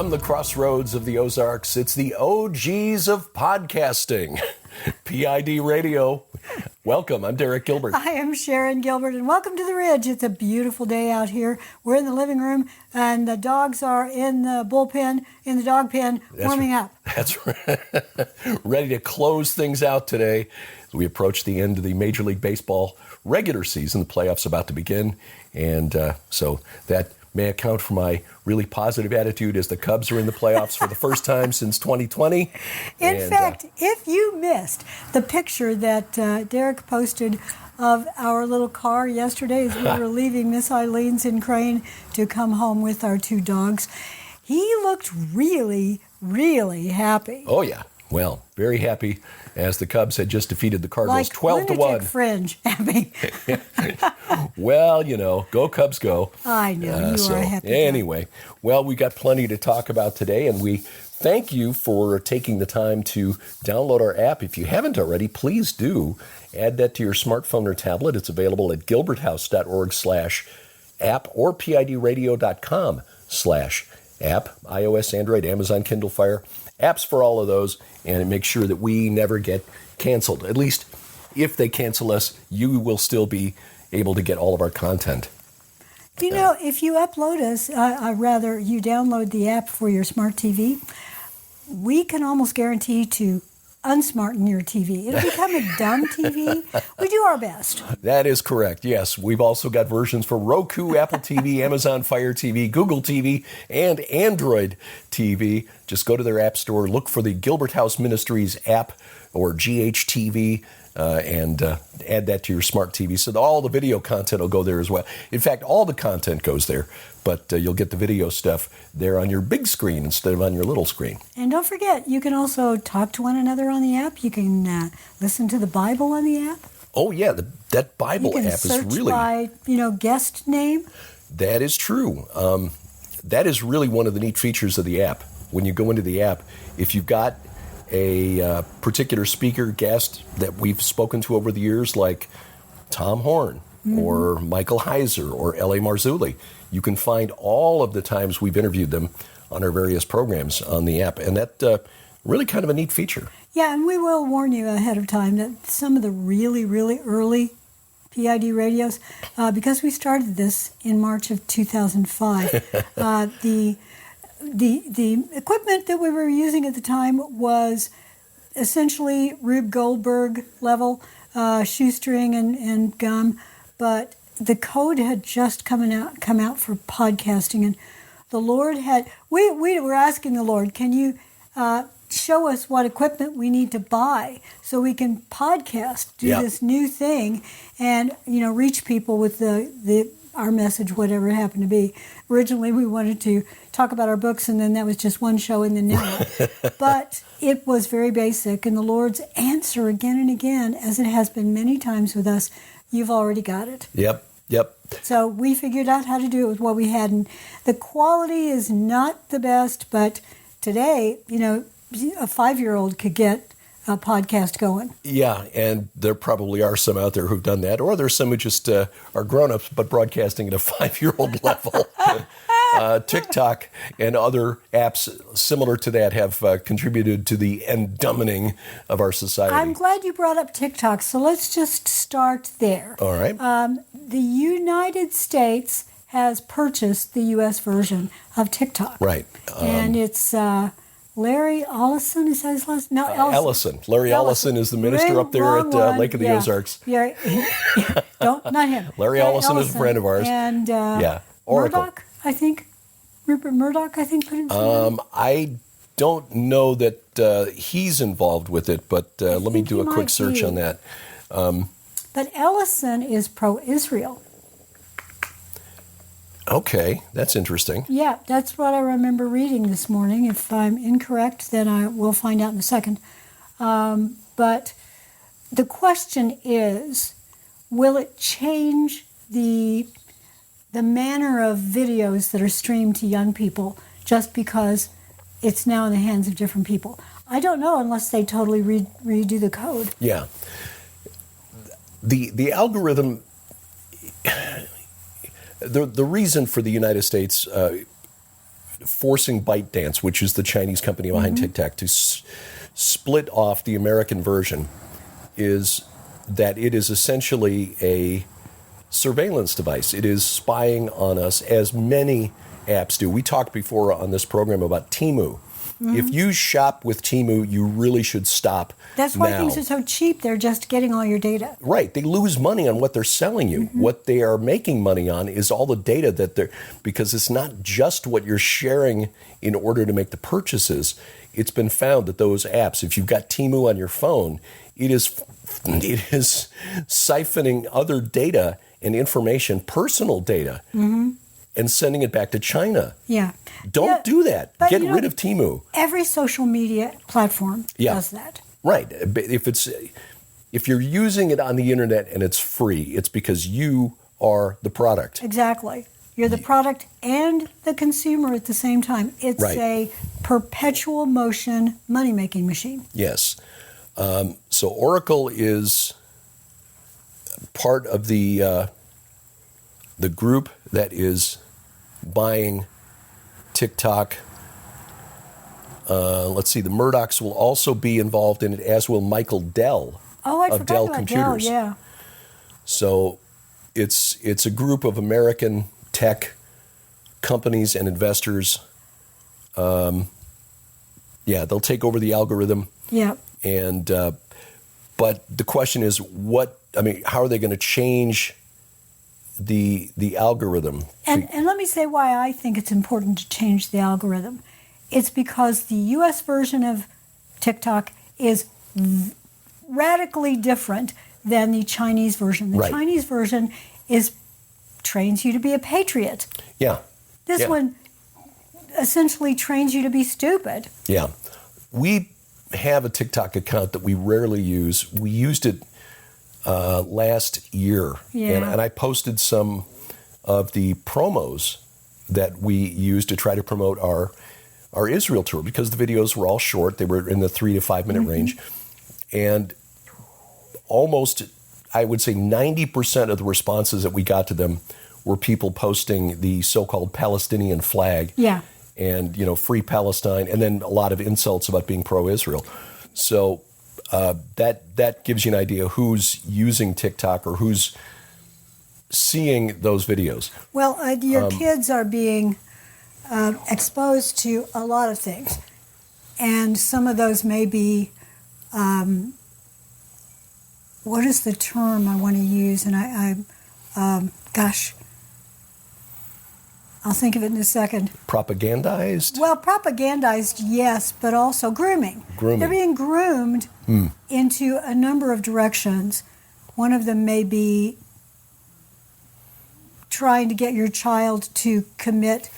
From the crossroads of the Ozarks, it's the OGs of podcasting, PID Radio. Welcome, I'm Derek Gilbert. I am Sharon Gilbert, and welcome to the Ridge. It's a beautiful day out here. We're in the living room, and the dogs are in the bullpen, in the dog pen, warming up. That's right. Ready to close things out today as we approach the end of the Major League Baseball regular season. The playoffs about to begin, and so that may account for my really positive attitude as the Cubs are in the playoffs for the first time since 2020. In fact, if you missed the picture that Derek posted of our little car yesterday as we were leaving Miss Eileen's in Crane to come home with our two dogs, he looked really, really happy. Oh, yeah. Well, very happy as the Cubs had just defeated the Cardinals like 12-1. Lunatic Fringe happy. Well, go Cubs go. I know, you are a happy guy. Anyway, well, we got plenty to talk about today, and we thank you for taking the time to download our app. If you haven't already, please do. Add that to your smartphone or tablet. It's available at gilberthouse.org/app or pidradio.com/app, iOS, Android, Amazon, Kindle Fire. Apps for all of those, and it makes sure that we never get canceled. At least if they cancel us, you will still be able to get all of our content. If you upload us, rather you download the app for your smart TV, we can almost guarantee to unsmarten your TV. It'll become a dumb TV. We do our best. That is correct, yes. We've also got versions for Roku, Apple TV, Amazon Fire TV, Google TV, and Android TV. Just go to their app store, look for the Gilbert House Ministries app or GHTV, and add that to your smart TV. So all the video content will go there as well. In fact, all the content goes there, but you'll get the video stuff there on your big screen instead of on your little screen. And don't forget, you can also talk to one another on the app. You can listen to the Bible on the app. Oh, yeah, that Bible app is really... You can search by, guest name. That is true. That is really one of the neat features of the app. When you go into the app, if you've got a particular speaker guest that we've spoken to over the years, like Tom Horn or Michael Heiser or L.A. Marzulli, you can find all of the times we've interviewed them on our various programs on the app. And that really kind of a neat feature. Yeah, and we will warn you ahead of time that some of the really, really early PID radios, because we started this in March of 2005, the equipment that we were using at the time was essentially Rube Goldberg level, shoestring and gum, but the code had just come out for podcasting, and the Lord had, we were asking the Lord, can you show us what equipment we need to buy so we can podcast, do this new thing, and reach people with our message, whatever it happened to be. Originally, we wanted to talk about our books, and then that was just one show in the network. But it was very basic, and the Lord's answer again and again, as it has been many times with us, you've already got it. Yep. So we figured out how to do it with what we had, and the quality is not the best, but today, a 5-year-old could get a podcast going. Yeah, and there probably are some out there who've done that, or there's some who just are grown-ups but broadcasting at a 5-year-old level. TikTok and other apps similar to that have contributed to the endowing of our society. I'm glad you brought up TikTok, so let's just start there. All right. The United States has purchased the U.S. version of TikTok. Right. And it's... Larry Ellison, is that his last name? No, Ellison. Larry Ellison is the minister up there at Lake of the Ozarks. Yeah. Not him. Larry Ellison is a friend of ours. And Oracle. Murdoch, I think. Rupert Murdoch, I think, put it in. I don't know that he's involved with it, but let me do a quick search on that. But Ellison is pro-Israel. Okay, that's interesting. Yeah, that's what I remember reading this morning. If I'm incorrect, then I will find out in a second. But the question is, will it change the manner of videos that are streamed to young people just because it's now in the hands of different people? I don't know unless they totally redo the code. Yeah. The algorithm... The reason for the United States forcing ByteDance, which is the Chinese company behind TikTok, to split off the American version, is that it is essentially a surveillance device. It is spying on us, as many apps do. We talked before on this program about Temu. If you shop with Temu, you really should stop. That's why now. things are so cheap. They're just getting all your data. Right. They lose money on what they're selling you. What they are making money on is all the data that they're, because it's not just what you're sharing in order to make the purchases. It's been found that those apps, if you've got Temu on your phone, it is siphoning other data and information, personal data, and sending it back to China. Yeah. Don't do that. But Get rid of Temu. Every social media platform does that. Right. If you're using it on the internet and it's free, it's because you are the product. Exactly. You're the product and the consumer at the same time. It's a perpetual motion money-making machine. Yes. So Oracle is part of the group that is buying TikTok. Let's see, the Murdochs will also be involved in it, as will Michael Dell of Dell Computers. Dell, yeah. So it's a group of American tech companies and investors. They'll take over the algorithm. Yeah. And but the question is, how are they going to change the algorithm? And let me say why I think it's important to change the algorithm. It's because the U.S. version of TikTok is radically different than the Chinese version. The Chinese version trains you to be a patriot. Yeah. This one essentially trains you to be stupid. Yeah. We have a TikTok account that we rarely use. We used it last year. Yeah. And I posted some of the promos that we used to try to promote our Israel tour, because the videos were all short. They were in the 3 to 5 minute range. And almost, I would say 90% of the responses that we got to them were people posting the so-called Palestinian flag. Yeah. And, free Palestine, and then a lot of insults about being pro-Israel. So that gives you an idea who's using TikTok or who's seeing those videos. Well, your kids are being exposed to a lot of things, and some of those may be, what is the term I want to use? And I'll think of it in a second. Propagandized? Well, propagandized, yes, but also grooming. They're being groomed into a number of directions. One of them may be trying to get your child to commit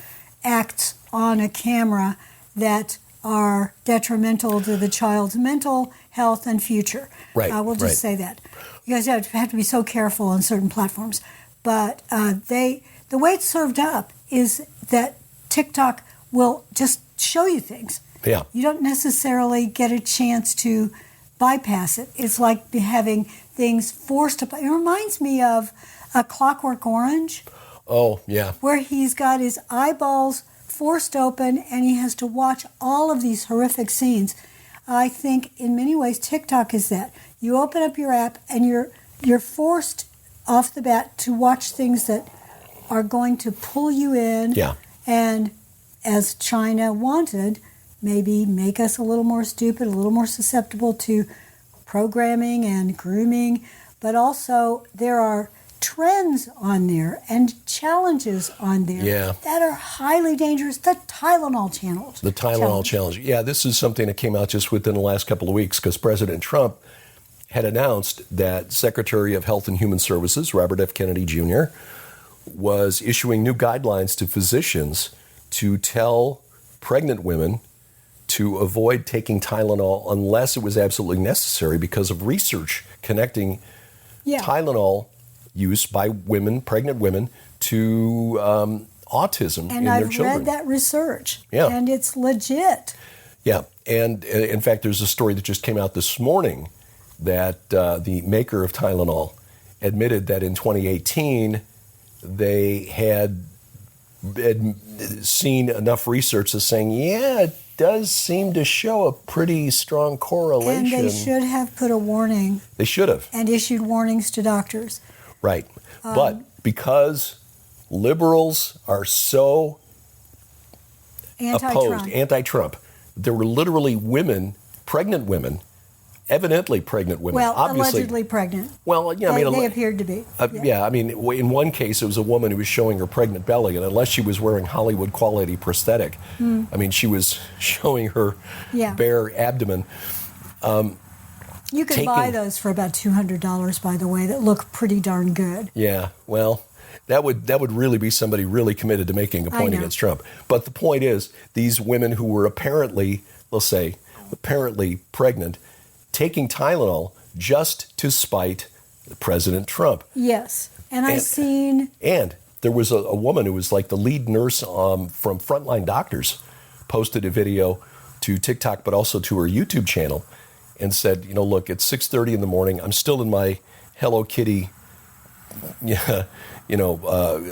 acts on a camera that are detrimental to the child's mental health and future. Right. We'll just say that. You guys have to be so careful on certain platforms. But the way it's served up is that TikTok will just show you things. Yeah. You don't necessarily get a chance to bypass it. It's like having things forced upon. It reminds me of A Clockwork Orange. Oh, yeah. Where he's got his eyeballs forced open and he has to watch all of these horrific scenes. I think in many ways TikTok is that. You open up your app and you're forced off the bat to watch things that are going to pull you in, and as China wanted, maybe make us a little more stupid, a little more susceptible to programming and grooming. But also there are trends on there and challenges on there that are highly dangerous. The Tylenol challenge. The Tylenol challenge. Yeah, this is something that came out just within the last couple of weeks, because President Trump had announced that Secretary of Health and Human Services, Robert F. Kennedy Jr., was issuing new guidelines to physicians to tell pregnant women to avoid taking Tylenol unless it was absolutely necessary, because of research connecting Tylenol use by women, pregnant women, to autism in their children. And I've read that research, Yeah. and it's legit. Yeah, and in fact, there's a story that just came out this morning that the maker of Tylenol admitted that in 2018 they had had seen enough research that's saying, yeah, it does seem to show a pretty strong correlation. And they should have put a warning. They should have. And issued warnings to doctors. Right. But because liberals are so opposed, anti-Trump, there were literally women, pregnant women, evidently pregnant women. Well, obviously, allegedly pregnant. Well, yeah, they appeared to be. Yeah, I mean, in one case, it was a woman who was showing her pregnant belly, and unless she was wearing Hollywood quality prosthetic, I mean, she was showing her bare abdomen. You could buy those for about $200, by the way, that look pretty darn good. Yeah, well, that would really be somebody really committed to making a point against Trump. But the point is, these women who were apparently, let's say, pregnant, taking Tylenol just to spite President Trump. Yes, and there was a woman who was like the lead nurse from Frontline Doctors, posted a video to TikTok, but also to her YouTube channel, and said, look, it's 6:30 in the morning. I'm still in my Hello Kitty,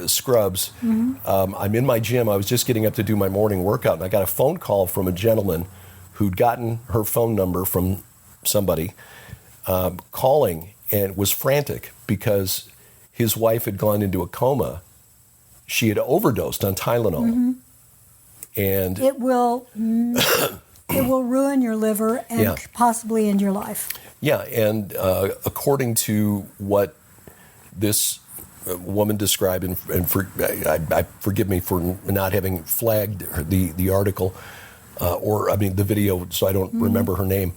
scrubs. Mm-hmm. I'm in my gym. I was just getting up to do my morning workout, and I got a phone call from a gentleman who'd gotten her phone number from somebody, calling, and was frantic because his wife had gone into a coma. She had overdosed on Tylenol. And it will ruin your liver and possibly end your life. Yeah, and according to what this woman described, and forgive me for not having flagged the article, the video, so I don't remember her name,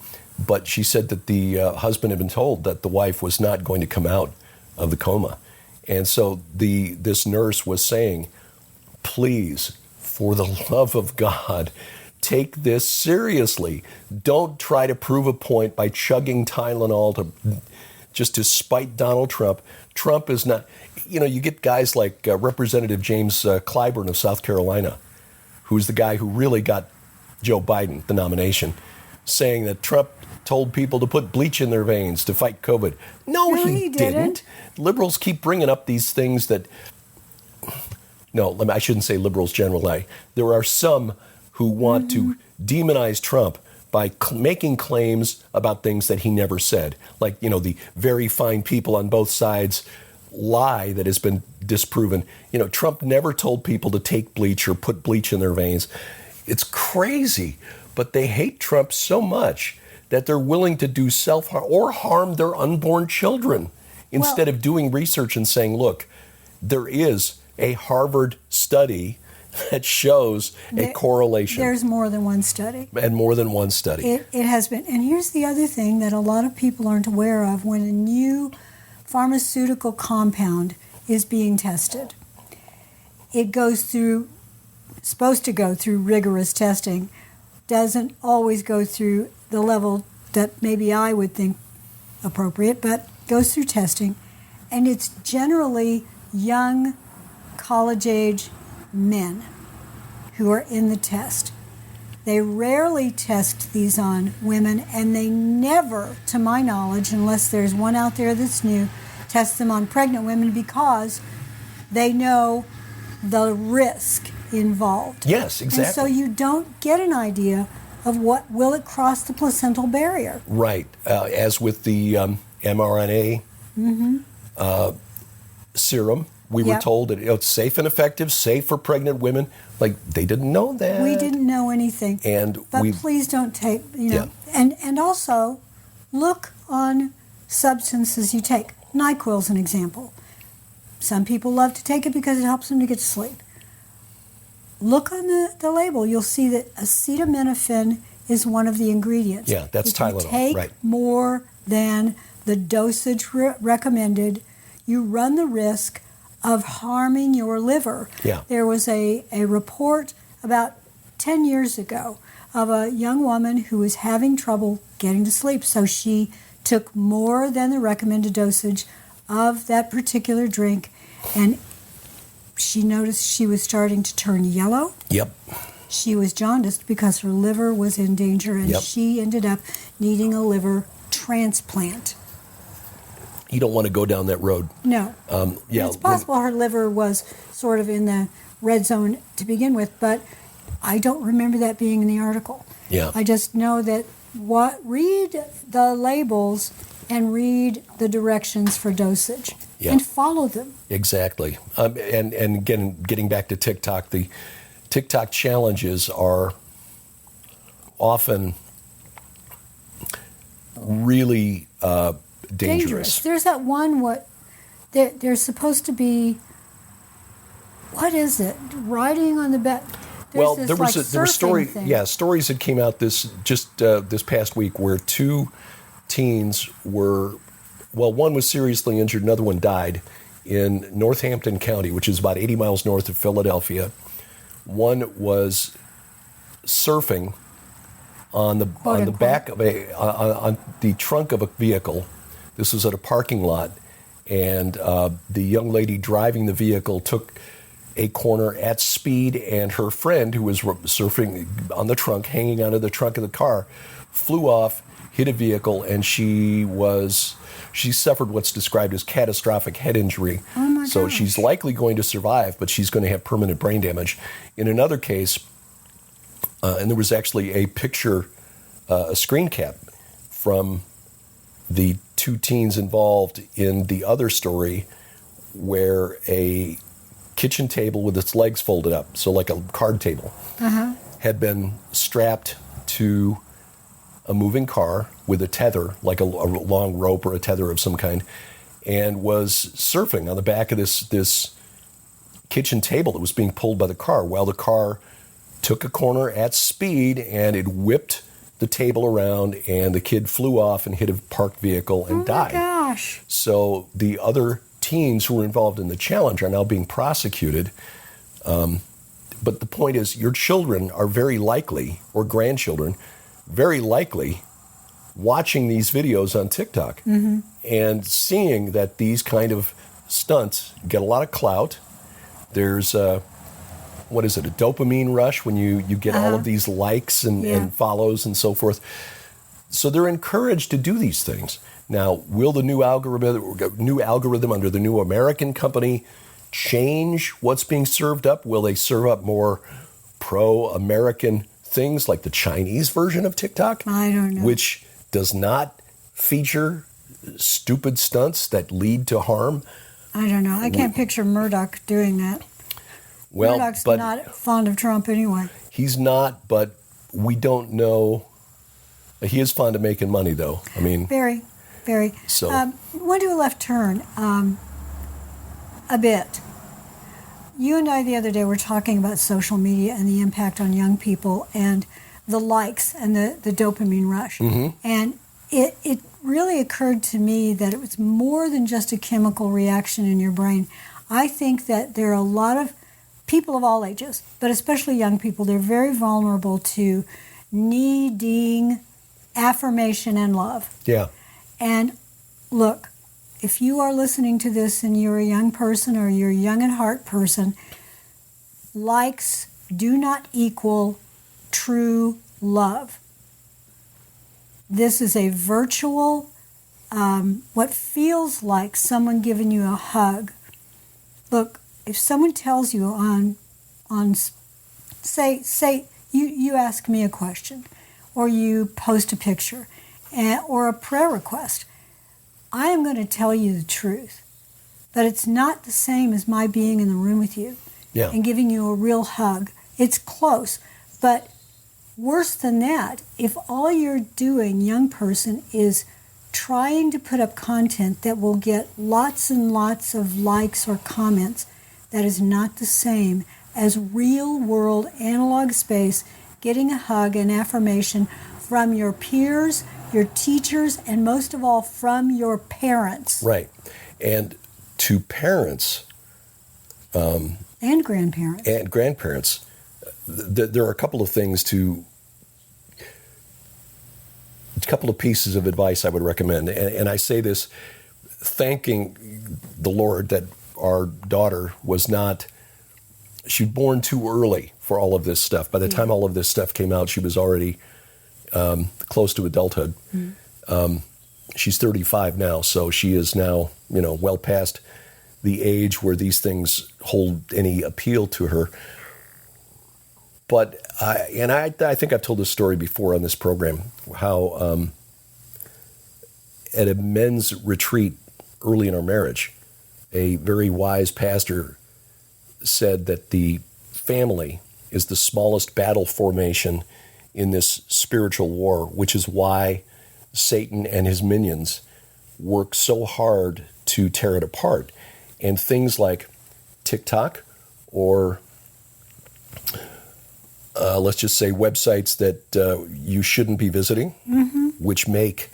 but she said that the husband had been told that the wife was not going to come out of the coma. And so this nurse was saying, please, for the love of God, take this seriously. Don't try to prove a point by chugging Tylenol just to spite Donald Trump. Trump is not, you get guys like Representative James Clyburn of South Carolina, who's the guy who really got Joe Biden the nomination, saying that Trump told people to put bleach in their veins to fight COVID. No, he didn't. Liberals keep bringing up these things that, I shouldn't say liberals generally. There are some who want to demonize Trump by making claims about things that he never said. Like, the very fine people on both sides lie that has been disproven. Trump never told people to take bleach or put bleach in their veins. It's crazy, but they hate Trump so much that they're willing to do self-harm or harm their unborn children instead of doing research and saying, look, there is a Harvard study that shows a correlation. There's more than one study. And more than one study. It has been. And here's the other thing that a lot of people aren't aware of. When a new pharmaceutical compound is being tested, it supposed to go through rigorous testing, doesn't always go through the level that maybe I would think appropriate, but goes through testing. And it's generally young, college-age men who are in the test. They rarely test these on women, and they never, to my knowledge, unless there's one out there that's new, test them on pregnant women because they know the risk involved. Yes, exactly. And so you don't get an idea of what will it cross the placental barrier. Right. As with the mRNA serum, we were told that it's safe and effective, safe for pregnant women. Like, they didn't know that. We didn't know anything. But please don't take, And also, look on substances you take. NyQuil's an example. Some people love to take it because it helps them to get to sleep. Look on the label. You'll see that acetaminophen is one of the ingredients. Yeah, that's Tylenol. If you take more than the dosage recommended, you run the risk of harming your liver. Yeah. There was a report about 10 years ago of a young woman who was having trouble getting to sleep, so she took more than the recommended dosage of that particular drink, and she noticed she was starting to turn yellow. Yep. She was jaundiced because her liver was in danger, and she ended up needing a liver transplant. You don't want to go down that road. No. It's possible her liver was sort of in the red zone to begin with, but I don't remember that being in the article. Yeah. I just know that read the labels and read the directions for dosage and follow them. Exactly. And again, getting back to TikTok, the TikTok challenges are often really dangerous. There's that one, there's supposed to be, what is it? Riding on the back. Well, there were stories that came out this past week where two teens were, one was seriously injured, another one died in Northampton County, which is about 80 miles north of Philadelphia. One was surfing on the back of on the trunk of a vehicle. This was at a parking lot, and the young lady driving the vehicle took a corner at speed, and her friend, who was surfing on the trunk, hanging onto the trunk of the car, flew off, hit a vehicle, and she suffered what's described as catastrophic head injury. Oh my gosh. So she's likely going to survive, but she's going to have permanent brain damage. In another case, and there was actually a picture, a screen cap from the two teens involved in the other story, where a kitchen table with its legs folded up, so like a card table, had been strapped to a moving car with a tether, like a long rope or a tether of some kind, and was surfing on the back of this kitchen table that was being pulled by the car, while the car took a corner at speed, and it whipped the table around, and the kid flew off and hit a parked vehicle and died. Oh my gosh. So the other teens who were involved in the challenge are now being prosecuted. But the point is, your children are very likely, or grandchildren, very likely watching these videos on TikTok and seeing that these kind of stunts get a lot of clout. There's a dopamine rush when you get all of these likes and follows and so forth. So they're encouraged to do these things. Now, will the new algorithm under the new American company change what's being served up? Will they serve up more pro-American things like the Chinese version of TikTok? I don't know. Which does not feature stupid stunts that lead to harm? I don't know. I can't picture Murdoch doing that. Well, Murdoch's not fond of Trump anyway. He's not, but we don't know. He is fond of making money, though. I mean, very. So, want to do a left turn a bit. You and I the other day were talking about social media and the impact on young people and the likes and the dopamine rush. And it really occurred to me that it was more than just a chemical reaction in your brain. I think that there are a lot of people of all ages, but especially young people, they're very vulnerable to needing affirmation and love. Yeah. And look, if you are listening to this and you're a young person or you're a young at heart person, likes do not equal true love. This is a virtual, what feels like someone giving you a hug. Look, if someone tells you say you ask me a question, or you post a picture, or a prayer request, I am going to tell you the truth. But it's not the same as my being in the room with you and giving you a real hug. It's close. But worse than that, if all you're doing, young person, is trying to put up content that will get lots and lots of likes or comments, that is not the same as real-world analog space, getting a hug and affirmation from your peers, your teachers, and most of all, from your parents. Right. And to parents... and grandparents. And grandparents, there are a couple of things a couple of pieces of advice I would recommend. And I say this thanking the Lord that our daughter she was born too early for all of this stuff. By the time all of this stuff came out, she was already close to adulthood. She's 35 now, so she is now, well past the age where these things hold any appeal to her. But I think I've told this story before on this program, how at a men's retreat early in our marriage, a very wise pastor said that the family is the smallest battle formation in this spiritual war, which is why Satan and his minions work so hard to tear it apart. And things like TikTok or let's just say websites that you shouldn't be visiting, which make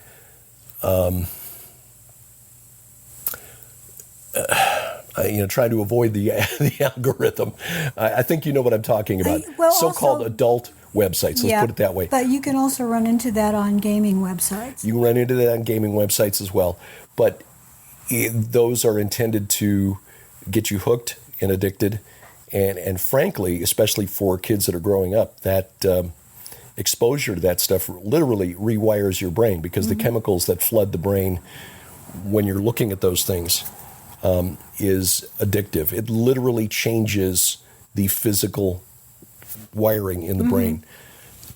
try to avoid the algorithm. I think you know what I'm talking about. So-called adult websites, let's put it that way. But you can also run into that on gaming websites. You can run into that on gaming websites as well. But those are intended to get you hooked and addicted. And frankly, especially for kids that are growing up, that exposure to that stuff literally rewires your brain, because the chemicals that flood the brain when you're looking at those things is addictive. It literally changes the physical wiring in the brain.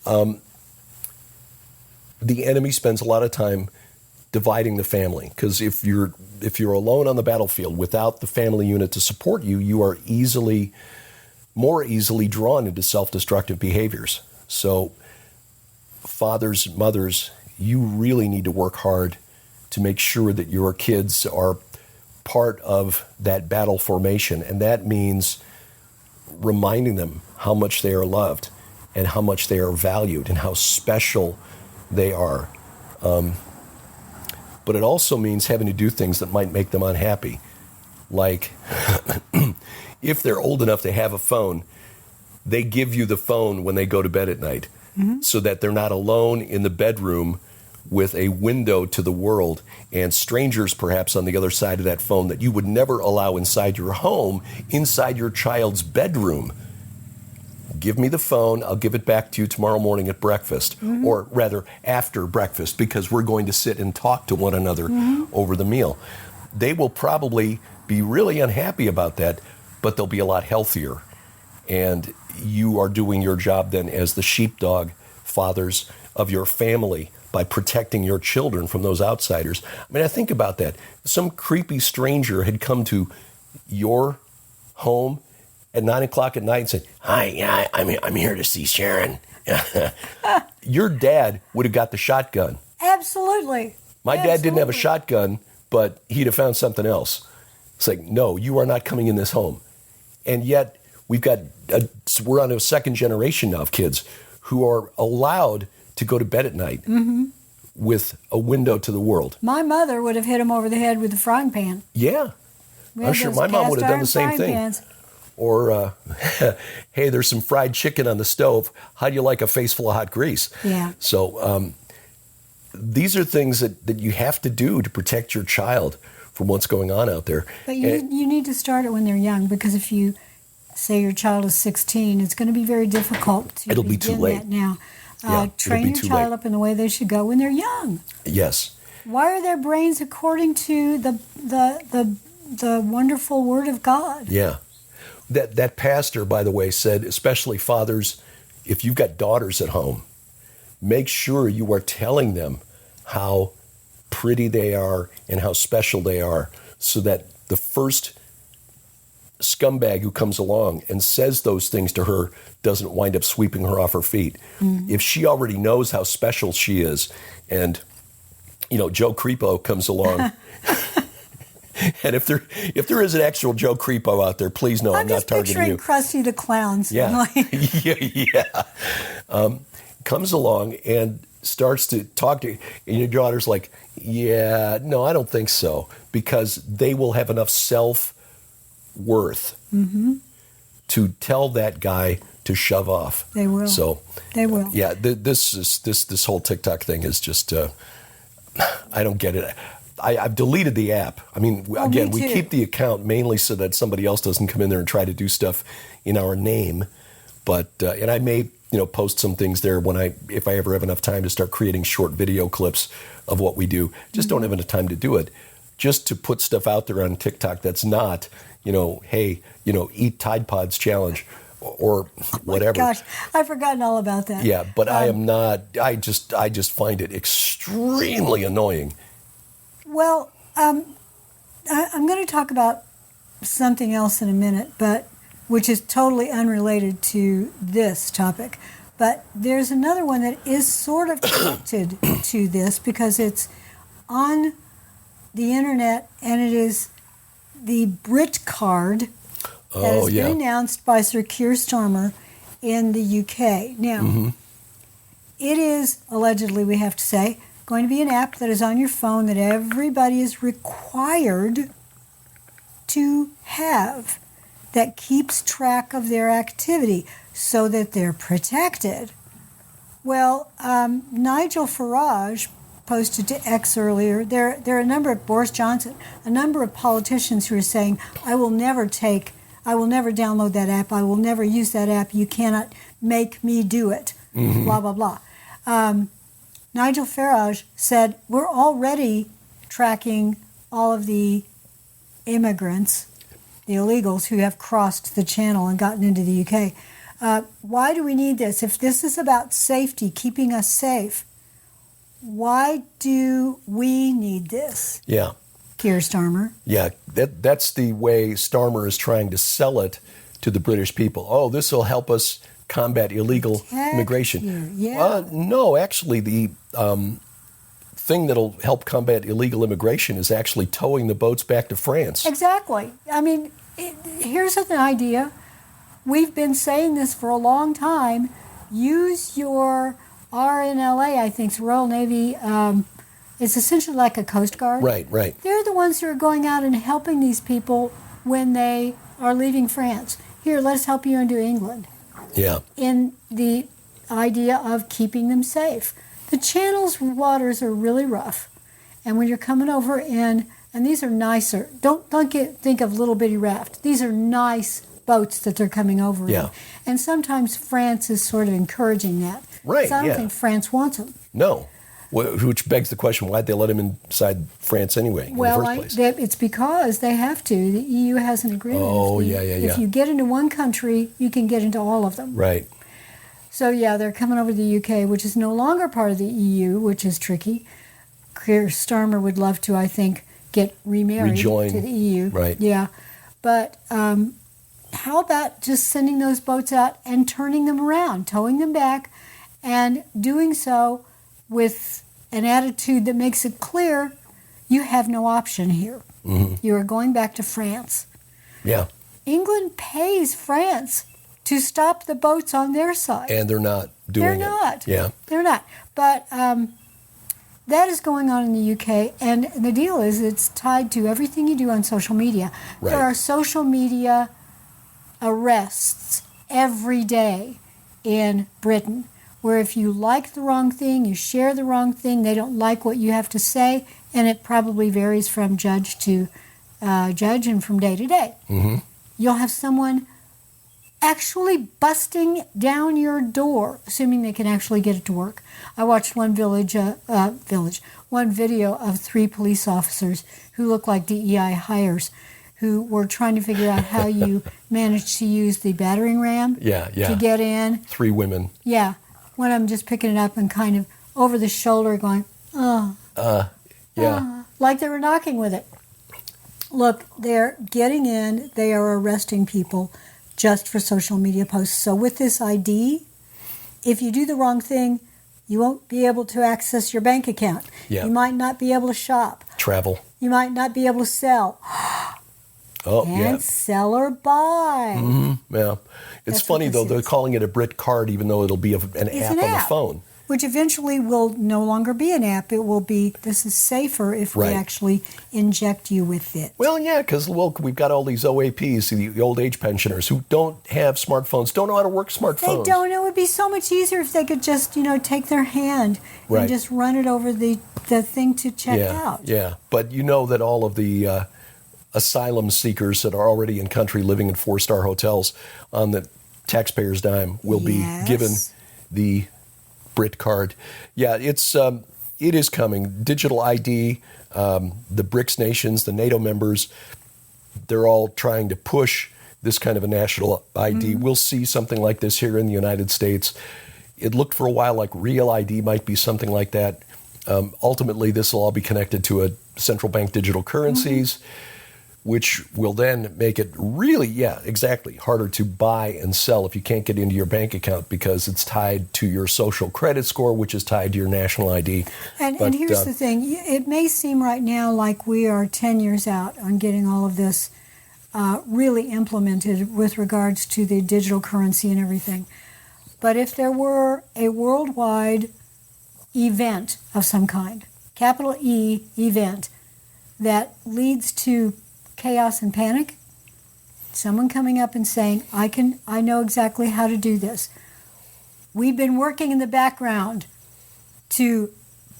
The enemy spends a lot of time dividing the family, because if you're alone on the battlefield without the family unit to support you, you are more easily drawn into self-destructive behaviors. So fathers, mothers, you really need to work hard to make sure that your kids are part of that battle formation. And that means reminding them how much they are loved and how much they are valued and how special they are. But it also means having to do things that might make them unhappy. Like, if they're old enough to have a phone, they give you the phone when they go to bed at night, so that they're not alone in the bedroom with a window to the world and strangers perhaps on the other side of that phone that you would never allow inside your home, inside your child's bedroom. Give me the phone, I'll give it back to you tomorrow morning at breakfast, or rather after breakfast, because we're going to sit and talk to one another over the meal. They will probably be really unhappy about that, but they'll be a lot healthier. And you are doing your job then as the sheepdog fathers of your family by protecting your children from those outsiders. I mean, I think about that. Some creepy stranger had come to your home at 9 o'clock at night and said, "Hi, I'm here to see Sharon." Your dad would have got the shotgun. Absolutely. My dad didn't have a shotgun, but he'd have found something else. It's like, no, you are not coming in this home. And yet we're on a second generation now of kids who are allowed to go to bed at night with a window to the world. My mother would have hit him over the head with a frying pan. Yeah. I'm sure my mom would have done the same thing. Pans. Or, hey, there's some fried chicken on the stove. How do you like a face full of hot grease? Yeah. So these are things that you have to do to protect your child from what's going on out there. But you need to start it when they're young, because if you say your child is 16, it's going to be very difficult to It'll be too late. That now. Yeah, train your child up in the way they should go when they're young. Yes. Wire their brains according to the wonderful Word of God. Yeah. That pastor, by the way, said, especially fathers, if you've got daughters at home, make sure you are telling them how pretty they are and how special they are, so that the first scumbag who comes along and says those things to her doesn't wind up sweeping her off her feet. If she already knows how special she is, and Joe Creepo comes along, and if there is an actual Joe Creepo out there, please know I'm not targeting you. I'm just picturing Krusty the Clown. Yeah, comes along and starts to talk to you, and your daughter's like, "Yeah, no, I don't think so," because they will have enough self-worth to tell that guy to shove off. They will. So they will. Yeah, this whole TikTok thing is just I don't get it. I've deleted the app. I mean, again, we keep the account mainly so that somebody else doesn't come in there and try to do stuff in our name. But and I may post some things there if I ever have enough time to start creating short video clips of what we do. Just don't have enough time to do it. just to put stuff out there on TikTok that's not, hey, eat Tide Pods challenge or whatever. Gosh, I've forgotten all about that. Yeah, but I am not. I just find it extremely annoying. Well, I'm going to talk about something else in a minute, but which is totally unrelated to this topic. But there's another one that is sort of connected to this because it's on the internet, and it is the Brit card that has been announced by Sir Keir Starmer in the UK. Now, it is allegedly, we have to say, going to be an app that is on your phone that everybody is required to have, that keeps track of their activity so that they're protected. Well, Nigel Farage posted to X earlier, there are a number of, Boris Johnson, a number of politicians who are saying, I will never download that app, I will never use that app, you cannot make me do it, blah, blah, blah. Nigel Farage said, we're already tracking all of the immigrants, the illegals who have crossed the channel and gotten into the UK. Why do we need this? If this is about safety, keeping us safe, why do we need this? Yeah. Keir Starmer. Yeah, that's the way Starmer is trying to sell it to the British people. Oh, this will help us combat illegal immigration. Yeah. No, actually, the thing that'll help combat illegal immigration is actually towing the boats back to France. Exactly. I mean, here's an idea. We've been saying this for a long time. Use your RNLA, I think, it's Royal Navy. It's essentially like a Coast Guard. Right. They're the ones who are going out and helping these people when they are leaving France. Here, let's help you into England. Yeah. In the idea of keeping them safe. The Channel's waters are really rough. And when you're coming over in, and these are nicer, don't think of little bitty raft. These are nice boats that they're coming over in. And sometimes France is sort of encouraging that. Right, I don't think France wants them. No. Which begs the question, why'd they let them inside France anyway in the first place? It's because they have to. The EU has an agreement. If you get into one country, you can get into all of them. Right. So, they're coming over to the UK, which is no longer part of the EU, which is tricky. Keir Starmer would love to, I think, get remarried to the EU. Right. Yeah. But how about just sending those boats out and turning them around, towing them back, and doing so with an attitude that makes it clear you have no option here. You are going back to France. Yeah. England pays France to stop the boats on their side. And they're not doing it. They're not. Yeah. They're not. But that is going on in the UK, and the deal is it's tied to everything you do on social media. Right. There are social media arrests every day in Britain, where if you like the wrong thing, you share the wrong thing, they don't like what you have to say, and it probably varies from judge to judge and from day to day. You'll have someone actually busting down your door, assuming they can actually get it to work. I watched one one video of 3 police officers who look like DEI hires, who were trying to figure out how you manage to use the battering ram to get in. 3 women. Yeah. One of them just picking it up and kind of over the shoulder going, like they were knocking with it. Look, they're getting in, they are arresting people just for social media posts. So with this ID, if you do the wrong thing, you won't be able to access your bank account. Yeah. You might not be able to shop. Travel. You might not be able to sell. Sell or buy. Yeah. It's funny, though, they're calling it a Brit card, even though it'll be an app on the phone. Which eventually will no longer be an app. It will be, this is safer if we actually inject you with it. Well, yeah, because, we've got all these OAPs, the old age pensioners, who don't have smartphones, don't know how to work smartphones. They don't. It would be so much easier if they could just, take their hand and just run it over the thing to check out. Yeah, but you know that all of the asylum seekers that are already in country living in 4-star hotels on the taxpayer's dime will be given the Brit card. Yeah, it's it is coming. Digital ID, the BRICS nations, the NATO members, they're all trying to push this kind of a national ID. We'll see something like this here in the United States. It looked for a while like real ID might be something like that. Ultimately, this will all be connected to a central bank digital currencies, which will then make it really, exactly, harder to buy and sell if you can't get into your bank account because it's tied to your social credit score, which is tied to your national ID. And here's the thing. It may seem right now like we are 10 years out on getting all of this really implemented with regards to the digital currency and everything. But if there were a worldwide event of some kind, capital E event, that leads to chaos and panic, someone coming up and saying, I know exactly how to do this. We've been working in the background to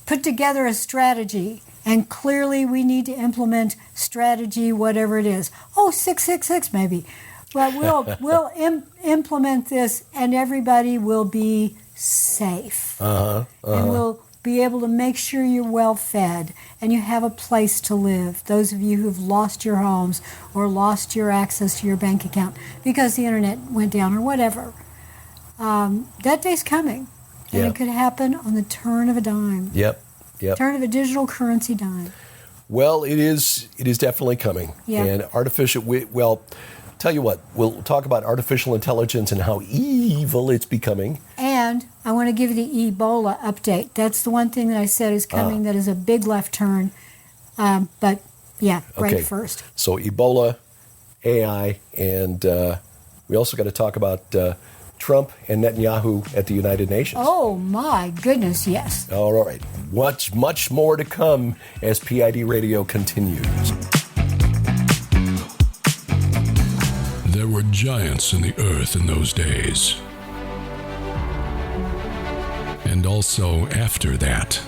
put together a strategy, and clearly we need to implement strategy, whatever it is. 666 maybe. But we'll implement this, and everybody will be safe. And we'll be able to make sure you're well fed and you have a place to live. Those of you who've lost your homes or lost your access to your bank account because the internet went down or whatever, that day's coming. And it could happen on the turn of a dime. Yep. Turn of a digital currency dime. Well, it is definitely coming. Yeah. And tell you what, we'll talk about artificial intelligence and how evil it's becoming. And I want to give you the Ebola update. That's the one thing that I said is coming that is a big left turn. Break first. So Ebola, AI, and we also got to talk about Trump and Netanyahu at the United Nations. Oh, my goodness, yes. All right. Much more to come as PID Radio continues. There were giants in the earth in those days. And also after that.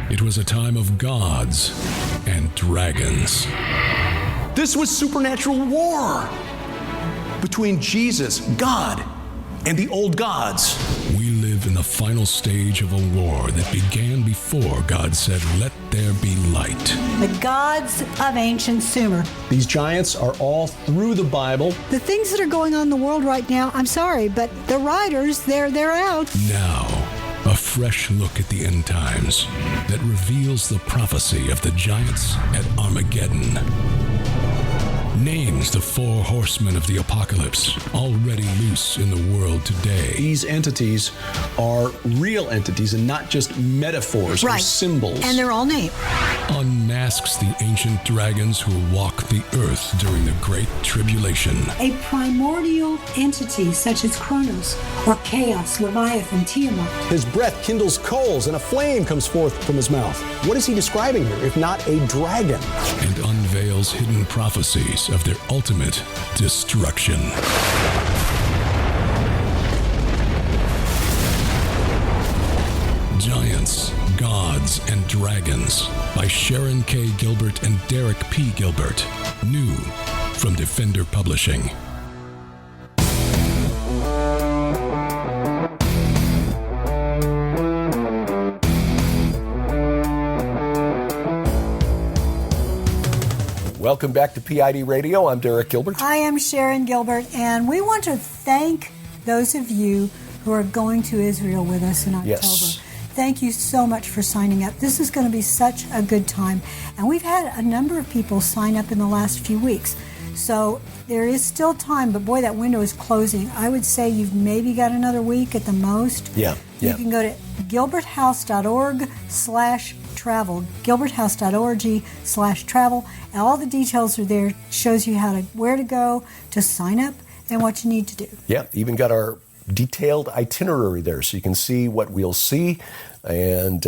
It was a time of gods and dragons. This was supernatural war between Jesus, God, and the old gods. We live in the final stage of a war that began before God said, "Let there be light." The gods of ancient Sumer. These giants are all through the Bible. The things that are going on in the world right now, I'm sorry, but the writers, they're out. Now, a fresh look at the end times that reveals the prophecy of the giants at Armageddon. Names the 4 horsemen of the apocalypse already loose in the world today. These entities are real entities and not just metaphors or symbols. And they're all named. Unmasks the ancient dragons who will walk the earth during the Great Tribulation. A primordial entity such as Kronos or Chaos, Leviathan, Tiamat. His breath kindles coals and a flame comes forth from his mouth. What is he describing here, if not a dragon? And unveils hidden prophecies of their ultimate destruction. Giants, Gods, and Dragons by Sharon K. Gilbert and Derek P. Gilbert. New from Defender Publishing. Welcome back to PID Radio. I'm Derek Gilbert. I am Sharon Gilbert, and we want to thank those of you who are going to Israel with us in October. Yes. Thank you so much for signing up. This is going to be such a good time. And we've had a number of people sign up in the last few weeks. So there is still time, but boy, that window is closing. I would say you've maybe got another week at the most. Yeah. You can go to gilberthouse.org/travel, gilberthouse.org/travel, and all the details are there. Shows you where to go to sign up and what you need to do. Yeah, even got our detailed itinerary there, so you can see what we'll see. And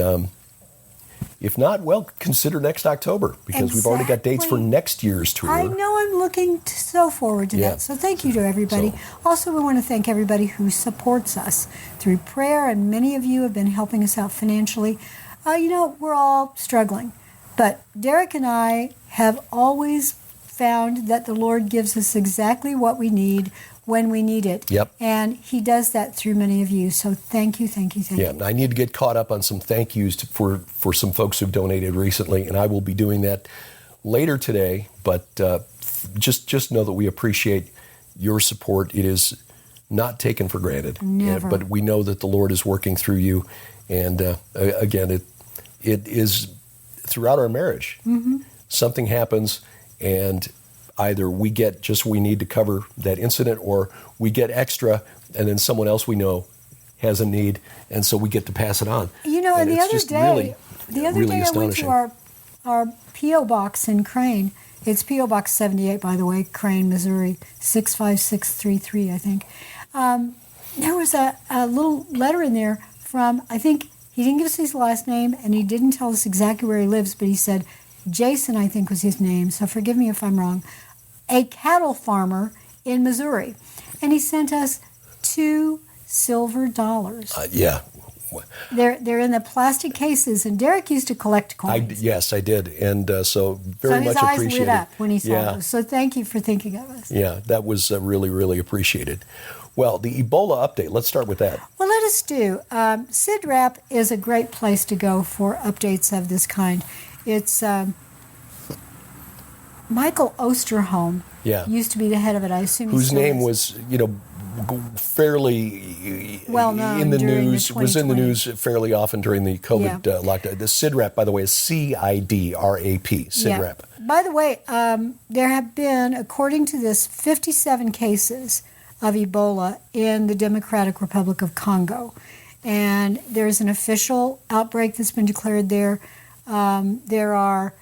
if not, well, consider next October, because we've already got dates for next year's tour. I know, I'm looking so forward to that. So thank you to everybody. Also, we want to thank everybody who supports us through prayer, and many of you have been helping us out financially. We're all struggling, but Derek and I have always found that the Lord gives us exactly what we need when we need it. Yep. And he does that through many of you. So thank you, thank you, thank you. Yeah, I need to get caught up on some thank yous for some folks who've donated recently, and I will be doing that later today. But just know that we appreciate your support. It is not taken for granted. Never. But we know that the Lord is working through you. And again, it is throughout our marriage. Mm-hmm. Something happens, and either we get just what we need to cover that incident, or we get extra, and then someone else we know has a need, and so we get to pass it on. You know, and the other day, I went to our P.O. box in Crane. It's P.O. Box 78, by the way, Crane, Missouri, 65633, I think. There was a little letter in there from, I think, he didn't give us his last name, and he didn't tell us exactly where he lives, but he said, Jason, I think was his name, so forgive me if I'm wrong, a cattle farmer in Missouri. And he sent us $2 silver. Yeah. They're in the plastic cases, and Derek used to collect coins. Yes, I did, and so very much appreciated. So his eyes lit up when he saw those. So thank you for thinking of us. Yeah, that was really, really appreciated. Well, the Ebola update, let's start with that. Well, let us do. CIDRAP is a great place to go for updates of this kind. It's Michael Osterholm used to be the head of it. I assume whose name was, fairly well known in the news, was in the news fairly often during the COVID lockdown. The CIDRAP, by the way, is CIDRAP, CIDRAP. Yeah. By the way, there have been, according to this, 57 cases of Ebola in the Democratic Republic of Congo. And there's an official outbreak that's been declared there. There are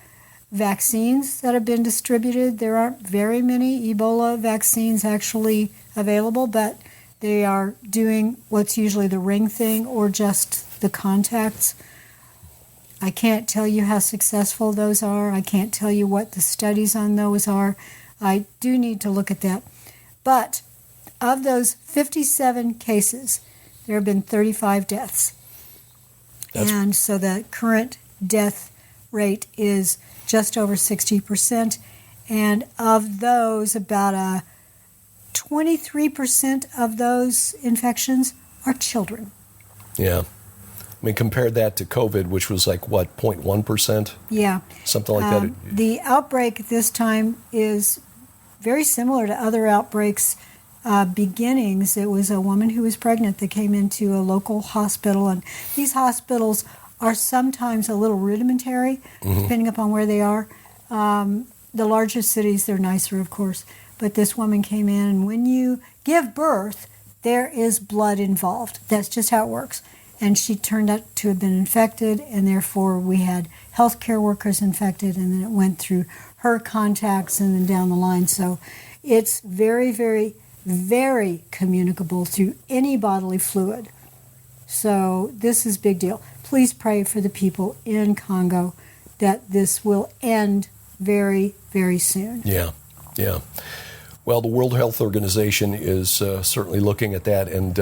vaccines that have been distributed. There aren't very many Ebola vaccines actually available, but they are doing what's usually the ring thing or just the contacts. I can't tell you how successful those are. I can't tell you what the studies on those are. I do need to look at that. But of those 57 cases, there have been 35 deaths. And so the current death rate is just over 60%. And of those, about 23% of those infections are children. Yeah. I mean, compare that to COVID, which was like, 0.1%? Yeah. Something like that. The outbreak this time is very similar to other outbreaks. Beginnings, it was a woman who was pregnant that came into a local hospital, and these hospitals are sometimes a little rudimentary, depending upon where they are. The larger cities, they're nicer, of course, but this woman came in, and when you give birth, there is blood involved. That's just how it works. And she turned out to have been infected, and therefore we had healthcare workers infected, and then it went through her contacts and then down the line. So it's very, very, very communicable through any bodily fluid. So this is a big deal. Please pray for the people in Congo that this will end very, very soon. Yeah. Well, the World Health Organization is certainly looking at that and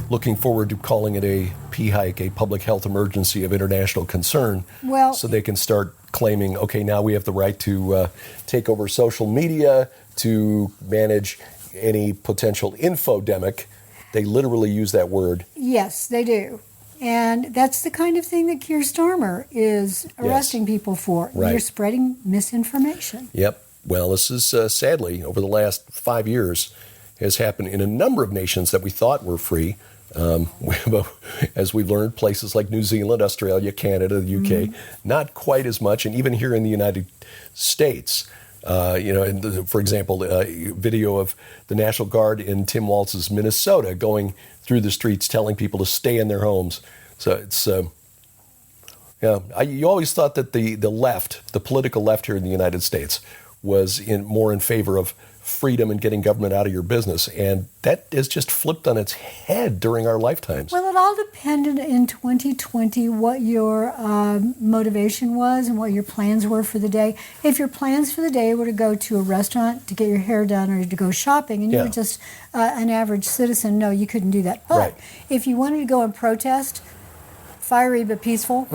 looking forward to calling it a PHIC, a public health emergency of international concern, so they can start claiming, okay, now we have the right to take over social media, to manage any potential infodemic. They literally use that word. Yes, they do. And that's the kind of thing that Keir Starmer is arresting people for. Right. You're spreading misinformation. Yep. Well, this is sadly, over the last 5 years, has happened in a number of nations that we thought were free. As we've learned, places like New Zealand, Australia, Canada, the UK, not quite as much. And even here in the United States, for example, a video of the National Guard in Tim Walz's Minnesota going through the streets telling people to stay in their homes. So it's, you always thought that the left, the political left here in the United States, was more in favor of freedom and getting government out of your business. And that is just flipped on its head during our lifetimes. Well, it all depended in 2020 what your motivation was and what your plans were for the day. If your plans for the day were to go to a restaurant to get your hair done or to go shopping and you were just an average citizen, no, you couldn't do that. But if you wanted to go and protest, fiery but peaceful,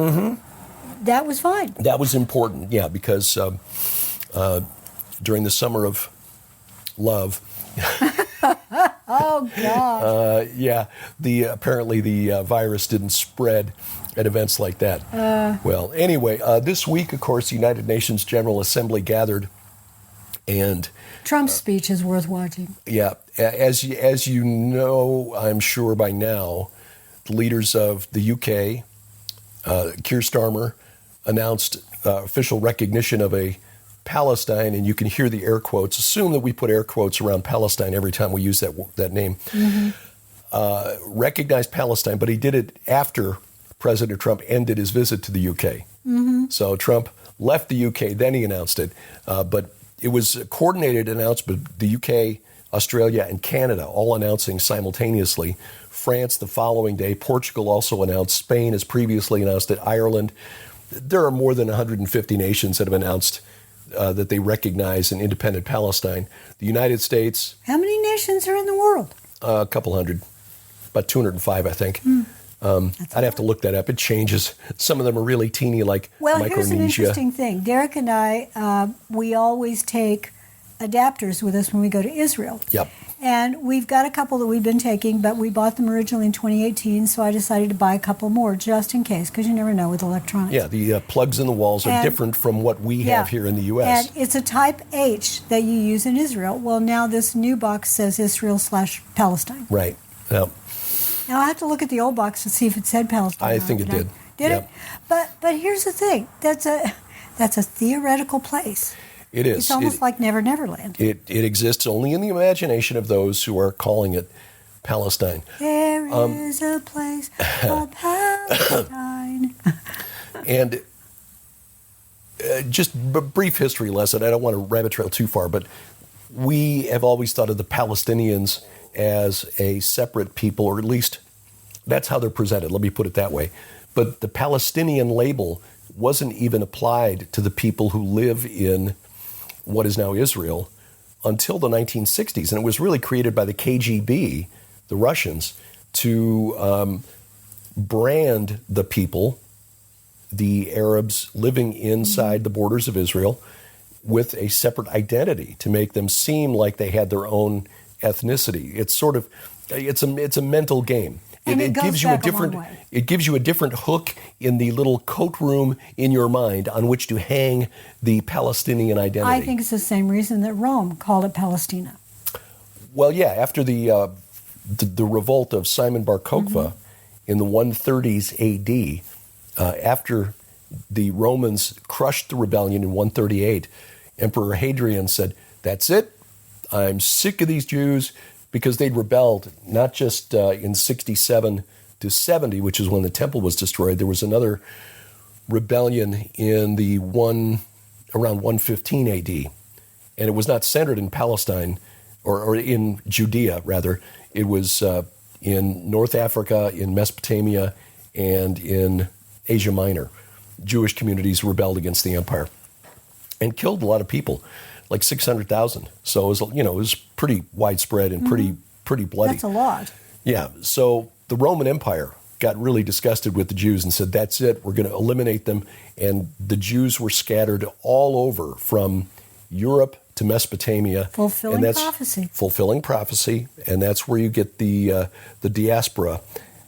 that was fine. That was important, because during the summer of love, Oh, God. Apparently the virus didn't spread at events like that. Well, anyway, this week, of course, the United Nations General Assembly gathered, and Trump's speech is worth watching. yeah, as you know, I'm sure by now, the leaders of the UK, Keir Starmer, announced official recognition of a Palestine, and you can hear the air quotes. Assume that we put air quotes around Palestine every time we use that name. Mm-hmm. Recognized Palestine, but he did it after President Trump ended his visit to the UK. Mm-hmm. So Trump left the UK, then he announced it. But it was a coordinated announcement. The UK, Australia, and Canada all announcing simultaneously. France the following day. Portugal also announced. Spain has previously announced it. Ireland. There are more than 150 nations that have announced that they recognize an independent Palestine. The United States. How many nations are in the world? A couple hundred. About 205, I think. I'd have to look that up. It changes. Some of them are really teeny, like Micronesia. Here's an interesting thing. Derek and I, we always take adapters with us when we go to Israel. Yep. And we've got a couple that we've been taking, but we bought them originally in 2018, so I decided to buy a couple more just in case, because you never know with electronics. Yeah, the plugs in the walls are different from what we have here in the U.S. And it's a type H that you use in Israel. Well, now this new box says Israel/Palestine. Right. Yep. Now, I have to look at the old box to see if it said Palestine. I think it did. Did it? But here's the thing. That's a theoretical place. It is. It's almost like Never Neverland. It exists only in the imagination of those who are calling it Palestine. There is a place called Palestine. And just a brief history lesson. I don't want to rabbit trail too far, but we have always thought of the Palestinians as a separate people, or at least that's how they're presented. Let me put it that way. But the Palestinian label wasn't even applied to the people who live in what is now Israel until the 1960s. And it was really created by the KGB, the Russians, to brand the people, the Arabs living inside the borders of Israel, with a separate identity to make them seem like they had their own ethnicity. It's sort of, it's a mental game. And It gives you a different hook in the little coat room in your mind on which to hang the Palestinian identity. I think it's the same reason that Rome called it Palestina. Well, yeah, after the revolt of Simon Bar Kokhba in the 130s A.D., after the Romans crushed the rebellion in 138, Emperor Hadrian said, "That's it. I'm sick of these Jews," because they'd rebelled not just in 67 to 70, which is when the temple was destroyed. There was another rebellion in the around 115 A.D., and it was not centered in Palestine, or in Judea, rather. It was in North Africa, in Mesopotamia, and in Asia Minor. Jewish communities rebelled against the empire and killed a lot of people, like 600,000. So it was pretty widespread and pretty bloody. That's a lot. Yeah. So the Roman Empire got really disgusted with the Jews and said, "That's it. We're going to eliminate them." And the Jews were scattered all over from Europe to Mesopotamia. Fulfilling prophecy. Fulfilling prophecy, and that's where you get the diaspora.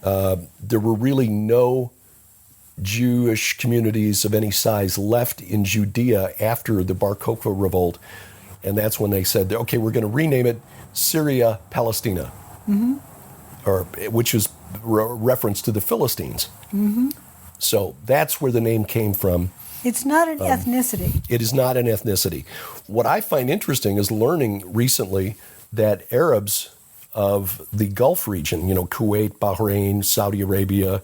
There were really no Jewish communities of any size left in Judea after the Bar Kokhba revolt, and that's when they said, "Okay, we're going to rename it Syria Palestina," which is reference to the Philistines. So that's where the name came from. It's not an ethnicity. It is not an ethnicity. What I find interesting is learning recently that Arabs of the Gulf region, Kuwait, Bahrain, Saudi Arabia,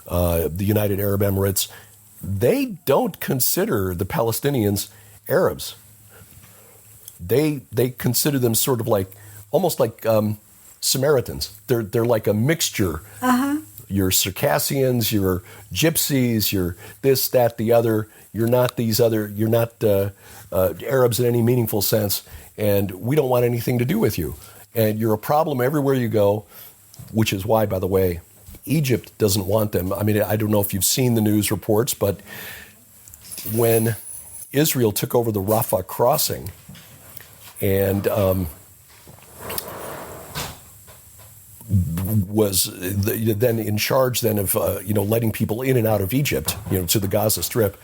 the United Arab Emirates, they don't consider the Palestinians Arabs. They consider them sort of almost like Samaritans. They're like a mixture. You're Circassians, you're Gypsies, you're this, that, the other. You're not these other. You're not Arabs in any meaningful sense, and we don't want anything to do with you. And you're a problem everywhere you go, which is why, by the way, Egypt doesn't want them. I mean, I don't know if you've seen the news reports, but when Israel took over the Rafah crossing and was then in charge then of letting people in and out of Egypt, to the Gaza Strip.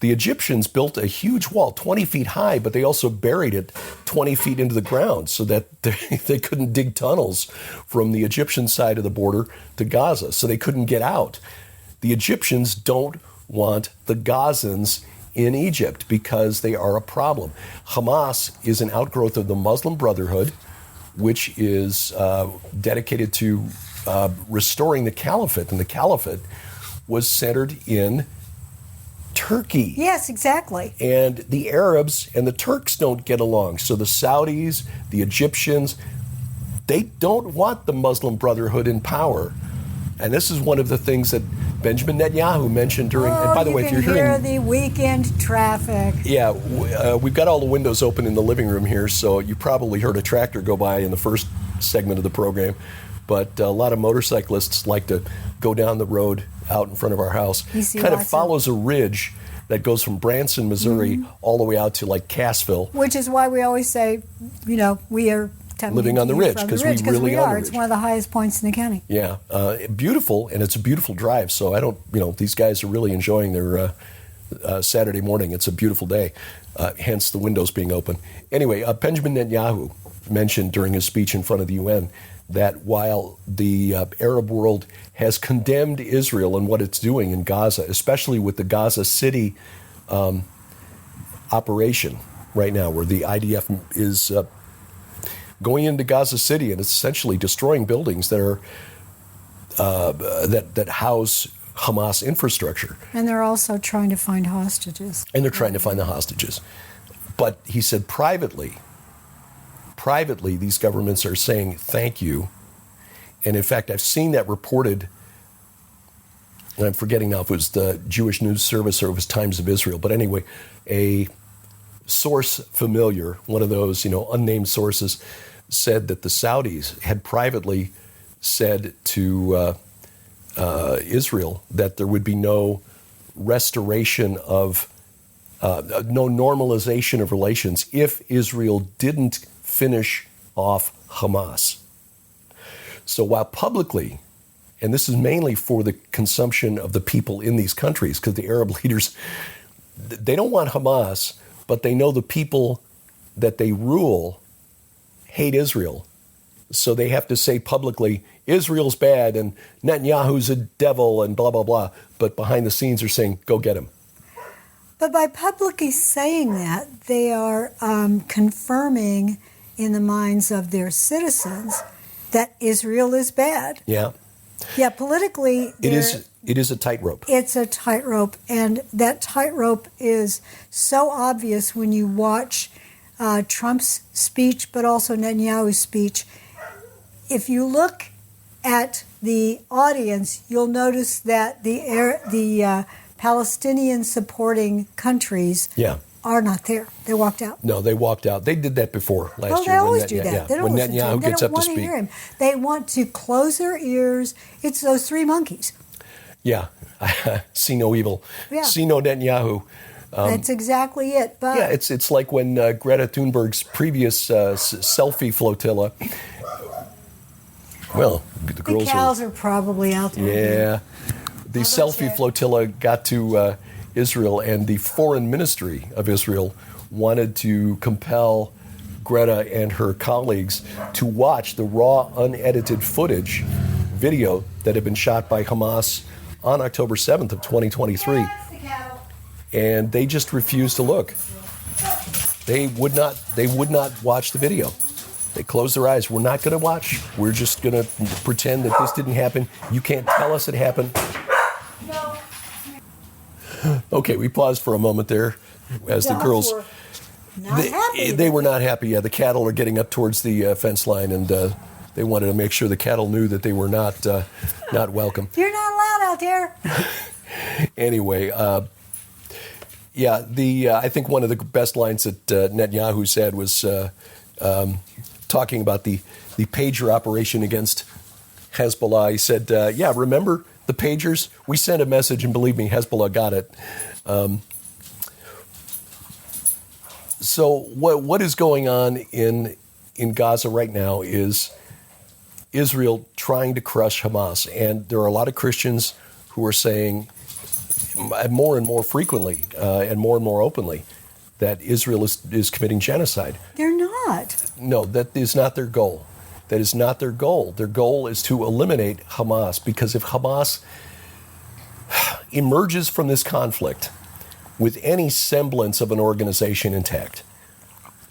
The Egyptians built a huge wall, 20 feet high, but they also buried it 20 feet into the ground so that they couldn't dig tunnels from the Egyptian side of the border to Gaza, so they couldn't get out. The Egyptians don't want the Gazans in Egypt because they are a problem. Hamas is an outgrowth of the Muslim Brotherhood, which is dedicated to restoring the caliphate, and the caliphate was centered in Turkey. Yes, exactly. And the Arabs and the Turks don't get along. So the Saudis, the Egyptians, they don't want the Muslim Brotherhood in power. And this is one of the things that Benjamin Netanyahu mentioned during. And by the way, if you're hearing, hear the weekend traffic. Yeah, we've got all the windows open in the living room here, so you probably heard a tractor go by in the first segment of the program. But a lot of motorcyclists like to go down the road out in front of our house. Kind of follows a ridge that goes from Branson, Missouri, all the way out to like Cassville. Which is why we always say, we are living on the ridge because we really are. It's one of the highest points in the county. Yeah, beautiful, and it's a beautiful drive. So I don't, these guys are really enjoying their Saturday morning. It's a beautiful day, hence the windows being open. Anyway, Benjamin Netanyahu mentioned during his speech in front of the UN that while the Arab world has condemned Israel and what it's doing in Gaza, especially with the Gaza City operation right now, where the IDF is going into Gaza City and it's essentially destroying buildings that are that house Hamas infrastructure. And they're also trying to find hostages. And they're trying to find the hostages. But he said privately, these governments are saying thank you. And in fact, I've seen that reported, and I'm forgetting now if it was the Jewish News Service or it was Times of Israel. But anyway, a source familiar, one of those, unnamed sources, said that the Saudis had privately said to Israel that there would be no restoration of, no normalization of relations if Israel didn't finish off Hamas. So while publicly, and this is mainly for the consumption of the people in these countries, because the Arab leaders, they don't want Hamas, but they know the people that they rule hate Israel. So they have to say publicly, Israel's bad and Netanyahu's a devil and blah, blah, blah. But behind the scenes are saying, go get him. But by publicly saying that, they are confirming in the minds of their citizens that Israel is bad. Yeah. Yeah, politically, it is a tightrope. It's a tightrope, and that tightrope is so obvious when you watch Trump's speech, but also Netanyahu's speech. If you look at the audience, you'll notice that the Palestinian supporting countries are not there. They walked out. No, they walked out. They did that before last year. Oh, they always do that. Yeah. They don't when listen to him. Netanyahu They gets don't up to want to speak. hear him. They want to close their ears. It's those three monkeys. Yeah. See no evil. Yeah. See no Netanyahu. That's exactly it. But yeah, it's like when Greta Thunberg's previous selfie flotilla. Well, the girls cows are probably out there. Yeah. The selfie flotilla got to Israel, and the foreign ministry of Israel wanted to compel Greta and her colleagues to watch the raw, unedited footage, video that had been shot by Hamas on October 7th of 2023. And they just refused to look. They would not watch the video. They closed their eyes. We're not going to watch. We're just going to pretend that this didn't happen. You can't tell us it happened. No. Okay, we paused for a moment there as the girls were not happy. They were not happy. Yeah, the cattle are getting up towards the fence line, and they wanted to make sure the cattle knew that they were not welcome. You're not allowed out there. Anyway, I think one of the best lines that Netanyahu said was talking about the pager operation against Hezbollah. He said, remember the pagers? We sent a message, and believe me, Hezbollah got it. So what is going on in Gaza right now is Israel trying to crush Hamas. And there are a lot of Christians who are saying more and more frequently and more openly that Israel is committing genocide. They're not. No, that is not their goal. That is not their goal. Their goal is to eliminate Hamas, because if Hamas emerges from this conflict with any semblance of an organization intact,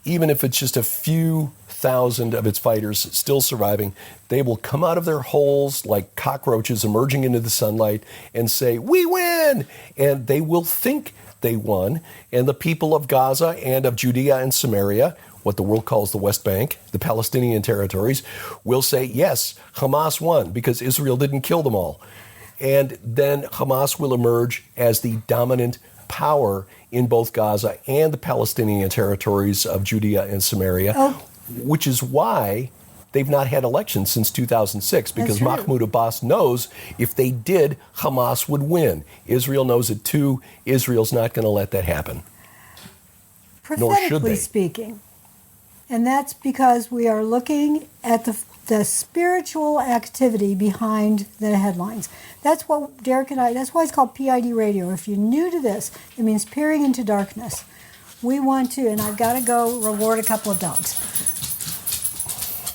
even if it's just a few thousand of its fighters still surviving, they will come out of their holes like cockroaches emerging into the sunlight and say, "We win!" And they will think they won. And the people of Gaza and of Judea and Samaria, what the world calls the West Bank, the Palestinian territories, will say, yes, Hamas won because Israel didn't kill them all. And then Hamas will emerge as the dominant power in both Gaza and the Palestinian territories of Judea and Samaria, which is why they've not had elections since 2006, because Mahmoud Abbas knows if they did, Hamas would win. Israel knows it too. Israel's not going to let that happen. Nor should they. Prophetically speaking. And that's because we are looking at the spiritual activity behind the headlines. That's what Derek and that's why it's called PID radio. If you're new to this, it means peering into darkness. We want to, and I've got to go reward a couple of dogs.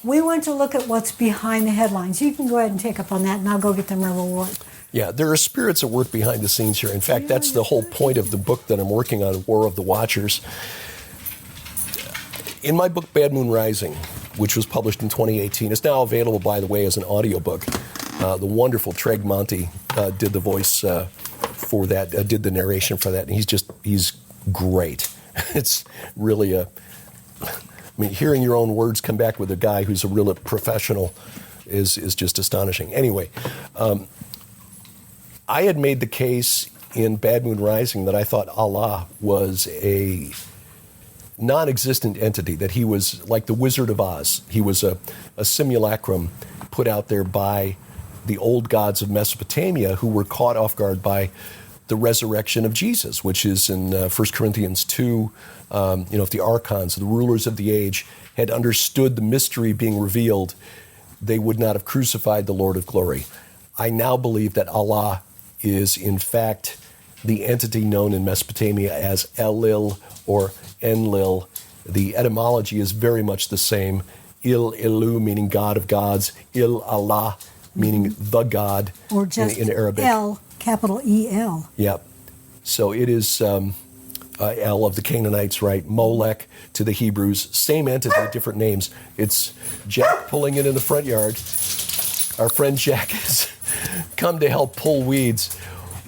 We want to look at what's behind the headlines. You can go ahead and take up on that, and I'll go get them a reward. Yeah, there are spirits at work behind the scenes here. In fact, that's the whole point of the book that I'm working on, War of the Watchers. In my book, Bad Moon Rising, which was published in 2018, it's now available, by the way, as an audiobook. The wonderful Treg Monty did the voice for that, did the narration for that, and he's great. It's really hearing your own words come back with a guy who's a real professional is just astonishing. Anyway, I had made the case in Bad Moon Rising that I thought Allah was a non-existent entity, that he was like the Wizard of Oz. He was a simulacrum put out there by the old gods of Mesopotamia who were caught off guard by the resurrection of Jesus, which is in 1 Corinthians 2. If the archons, the rulers of the age, had understood the mystery being revealed, they would not have crucified the Lord of glory. I now believe that Allah is, in fact, the entity known in Mesopotamia as Elil or Enlil. The etymology is very much the same. Il-Ilu, meaning God of gods. Il-Allah, meaning the God or just in Arabic. El, capital E-L. Yep. So it is El of the Canaanites, right? Molech to the Hebrews. Same entity, different names. It's Jack pulling it in the front yard. Our friend Jack has come to help pull weeds.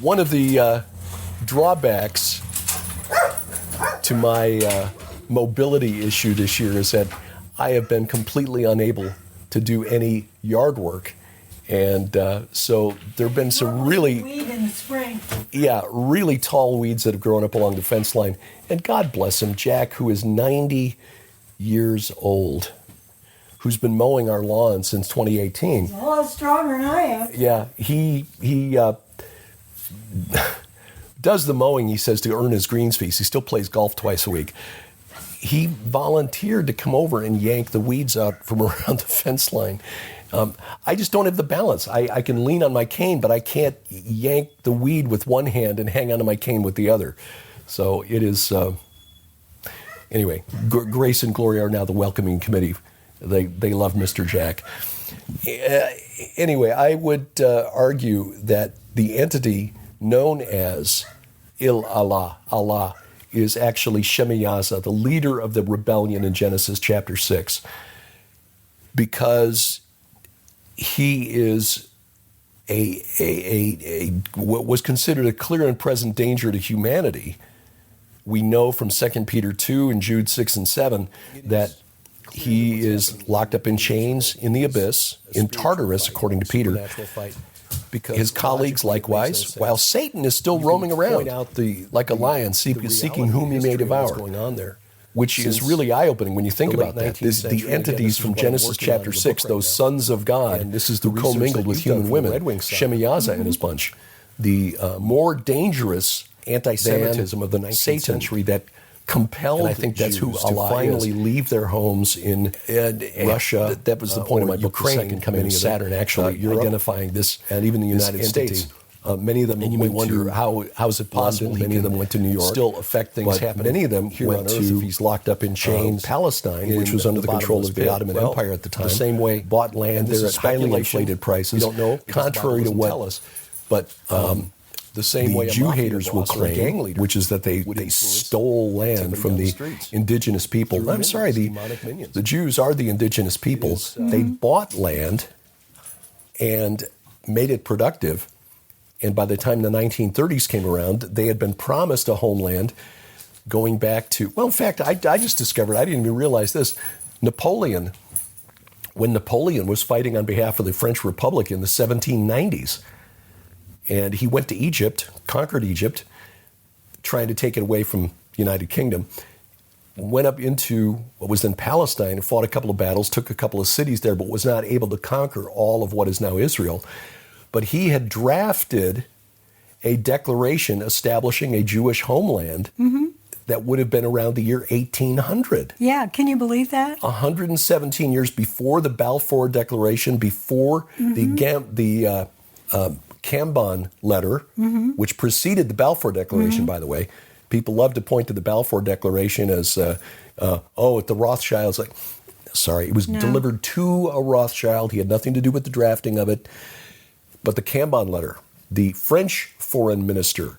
One of the drawbacks to my mobility issue this year is that I have been completely unable to do any yard work. And so there have been some really, weed in the spring. Really tall weeds that have grown up along the fence line. And God bless him, Jack, who is 90 years old, who's been mowing our lawn since 2018. He's a lot stronger than I am. Yeah, he does the mowing, he says, to earn his greens fees. He still plays golf twice a week. He volunteered to come over and yank the weeds out from around the fence line. I just don't have the balance. I can lean on my cane, but I can't yank the weed with one hand and hang onto my cane with the other. So it is, anyway, Grace and Glory are now the welcoming committee. They love Mr. Jack. Anyway, I would argue that the entity known as Il-Allah, Allah, is actually Shemayaza, the leader of the rebellion in Genesis chapter 6, because he is what was considered a clear and present danger to humanity. We know from 2 Peter 2 and Jude 6 and 7 that he is locked up in chains in the abyss, in Tartarus, according to Peter. Because his colleagues likewise, while Satan is still roaming around like a lion seeking whom he may devour, which is really eye-opening when you think about that. The entities from Genesis chapter 6, those sons of God who commingled with human women, Shemayaza and his bunch, the more dangerous anti-Semitism of the 19th century that compelled, and I think that's who to finally leave their homes in Russia. That was the point of my book, Ukraine, second coming of Saturn, actually, Europe, identifying this, and even the United States. Many of them, and you may wonder how is it possible? Many of them went to New York. Still affect things happening. Many of them went to, if he's locked up in chains, Palestine, which was under the control of the Ottoman Empire at the time. The same way, bought land there at highly inflated prices. We don't know, contrary to what. But the same way Jew haters will claim, which is that they stole land from the indigenous people. I'm sorry, the Jews are the indigenous people. They bought land and made it productive. And by the time the 1930s came around, they had been promised a homeland going back to, well, in fact, I just discovered, I didn't even realize this, when Napoleon was fighting on behalf of the French Republic in the 1790s, and he went to Egypt, conquered Egypt, trying to take it away from the United Kingdom, went up into what was then Palestine and fought a couple of battles, took a couple of cities there, but was not able to conquer all of what is now Israel. But he had drafted a declaration establishing a Jewish homeland that would have been around the year 1800. Yeah, can you believe that? 117 years before the Balfour Declaration, before the Cambon letter, which preceded the Balfour Declaration, by the way. People love to point to the Balfour Declaration as, at the Rothschilds. Like, sorry, it was delivered to a Rothschild. He had nothing to do with the drafting of it. But the Cambon letter, the French foreign minister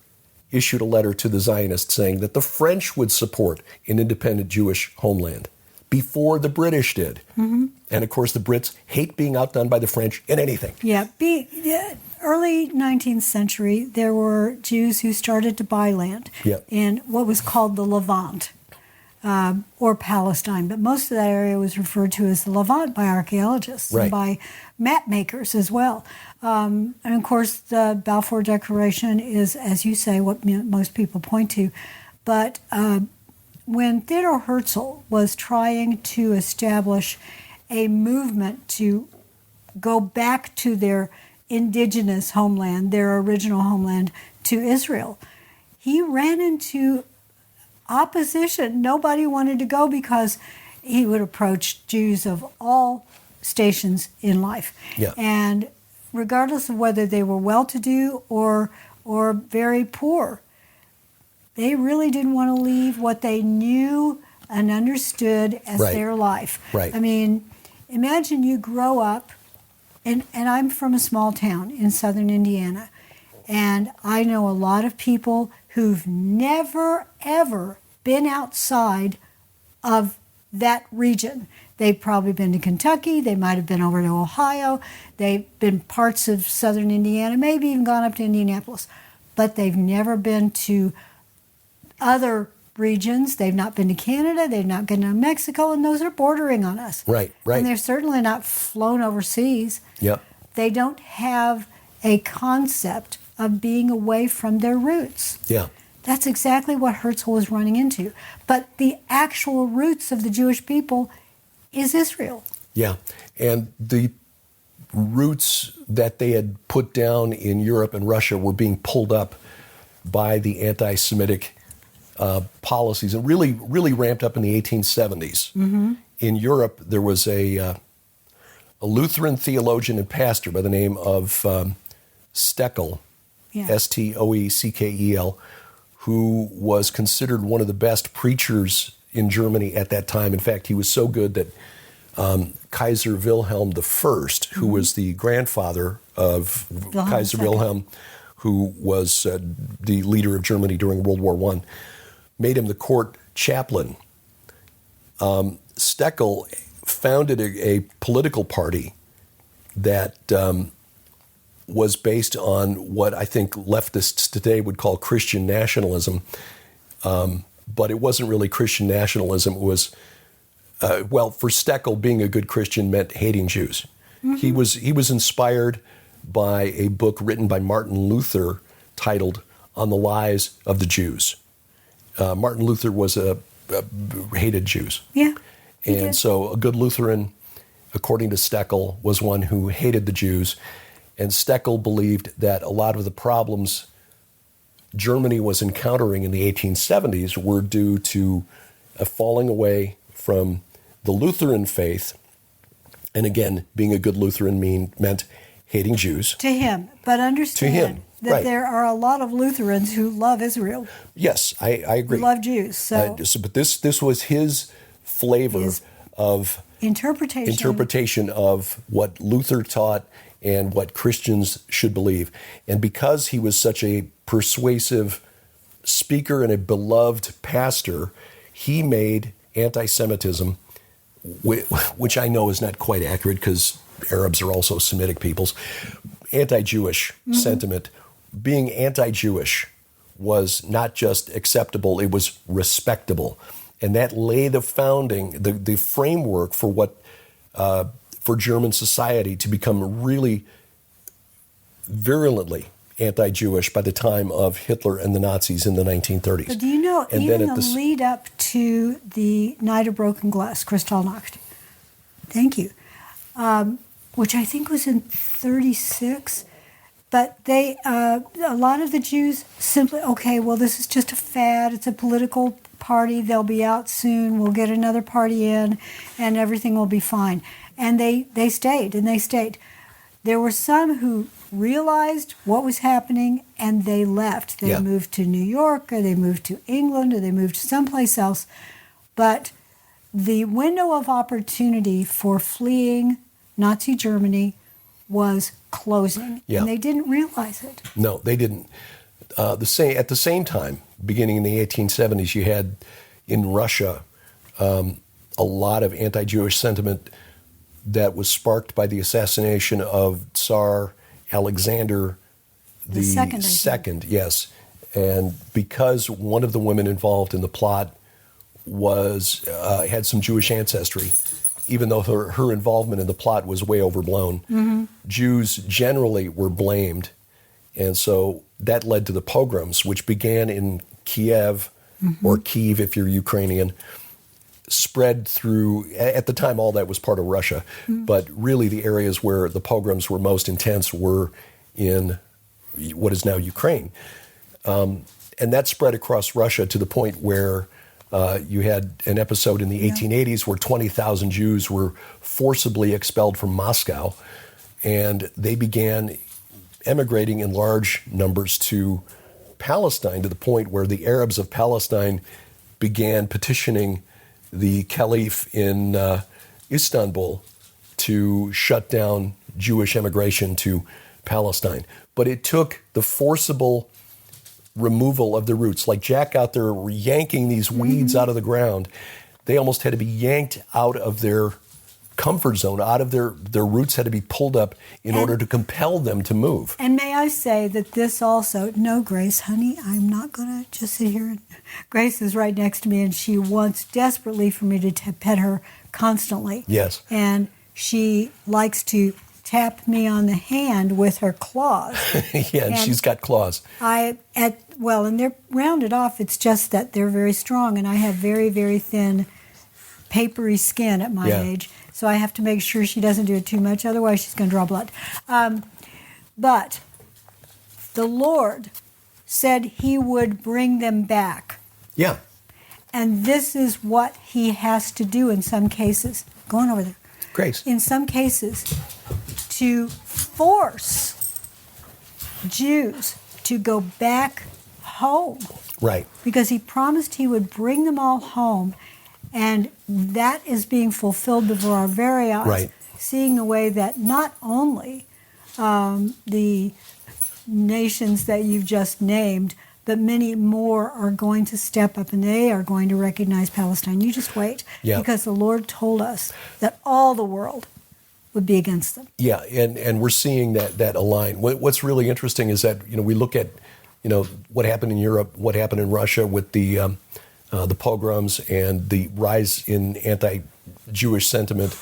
issued a letter to the Zionists saying that the French would support an independent Jewish homeland before the British did. And of course, the Brits hate being outdone by the French in anything. Yeah, early 19th century, there were Jews who started to buy land in what was called the Levant. Or Palestine, but most of that area was referred to as the Levant by archaeologists and by map makers as well. And of course, the Balfour Declaration is, as you say, what most people point to. But when Theodore Herzl was trying to establish a movement to go back to their indigenous homeland, their original homeland, to Israel, he ran into opposition. Nobody wanted to go because he would approach Jews of all stations in life. And regardless of whether they were well-to-do or very poor, they really didn't want to leave what they knew and understood as their life. I mean, imagine you grow up, and I'm from a small town in southern Indiana, and I know a lot of people who've never, ever been outside of that region. They've probably been to Kentucky, they might have been over to Ohio, they've been parts of southern Indiana, maybe even gone up to Indianapolis, but they've never been to other regions. They've not been to Canada, they've not been to Mexico, and those are bordering on us. And they're certainly not flown overseas. They don't have a concept of being away from their roots. That's exactly what Herzl was running into. But the actual roots of the Jewish people is Israel. And the roots that they had put down in Europe and Russia were being pulled up by the anti-Semitic policies and really ramped up in the 1870s. In Europe, there was a Lutheran theologian and pastor by the name of Steckel, Stoeckel, who was considered one of the best preachers in Germany at that time. In fact, he was so good that Kaiser Wilhelm I, who was the grandfather of Kaiser Wilhelm, who was the leader of Germany during World War I, made him the court chaplain. Steckel founded a political party that was based on what I think leftists today would call Christian nationalism. But it wasn't really Christian nationalism. It was, for Steckel, being a good Christian meant hating Jews. He was inspired by a book written by Martin Luther titled On the Lies of the Jews. Martin Luther was hated Jews. And so a good Lutheran, according to Steckel, was one who hated the Jews. And Steckel believed that a lot of the problems Germany was encountering in the 1870s were due to a falling away from the Lutheran faith. And again, being a good Lutheran meant hating Jews. To him. But understand that right. there are a lot of Lutherans who love Israel. Yes, I agree. Who love Jews. So but this was his flavor of interpretation of what Luther taught and what Christians should believe. And because he was such a persuasive speaker and a beloved pastor, he made anti-Semitism, which I know is not quite accurate because Arabs are also Semitic peoples, anti-Jewish sentiment. Being anti-Jewish was not just acceptable, it was respectable. And that laid the framework for what for German society to become really virulently anti-Jewish by the time of Hitler and the Nazis in the 1930s. But do you know, and even the lead up to the Night of Broken Glass, Kristallnacht, thank you, which I think was in 1936, but they, a lot of the Jews simply, okay, well, this is just a fad, it's a political party, they'll be out soon, we'll get another party in, and everything will be fine. And they stayed, and they stayed. There were some who realized what was happening, and they left. They moved to New York, or they moved to England, or they moved to someplace else. But the window of opportunity for fleeing Nazi Germany was closing, and they didn't realize it. No, they didn't. At the same time, beginning in the 1870s, you had in Russia a lot of anti-Jewish sentiment that was sparked by the assassination of Tsar Alexander the Second. Yes, and because one of the women involved in the plot had some Jewish ancestry, even though her involvement in the plot was way overblown, Jews generally were blamed, and so that led to the pogroms, which began in Kiev, or Kyiv if you're Ukrainian, spread through, at the time all that was part of Russia, but really the areas where the pogroms were most intense were in what is now Ukraine. And that spread across Russia to the point where you had an episode in the 1880s where 20,000 Jews were forcibly expelled from Moscow, and they began emigrating in large numbers to Palestine, to the point where the Arabs of Palestine began petitioning the Caliph in Istanbul to shut down Jewish emigration to Palestine. But it took the forcible removal of the roots. Like Jack out there yanking these weeds out of the ground. They almost had to be yanked out of their comfort zone, out of their roots had to be pulled up in order to compel them to move. And may I say that this also, no, Grace, honey, I'm not going to just sit here. Grace is right next to me, and she wants desperately for me to pet her constantly. Yes. And she likes to tap me on the hand with her claws. And she's got claws. And they're rounded off. It's just that they're very strong, and I have very, very thin, papery skin at my age. So I have to make sure she doesn't do it too much, otherwise she's going to draw blood. But the Lord said he would bring them back. Yeah. And this is what he has to do in some cases. Go on over there. Grace. In some cases, to force Jews to go back home. Right. Because he promised he would bring them all home. And that is being fulfilled before our very eyes, seeing the way that not only the nations that you've just named, but many more are going to step up, and they are going to recognize Palestine. You just wait, because the Lord told us that all the world would be against them. Yeah, and we're seeing that align. What's really interesting is that we look at what happened in Europe, what happened in Russia with the pogroms and the rise in anti-Jewish sentiment,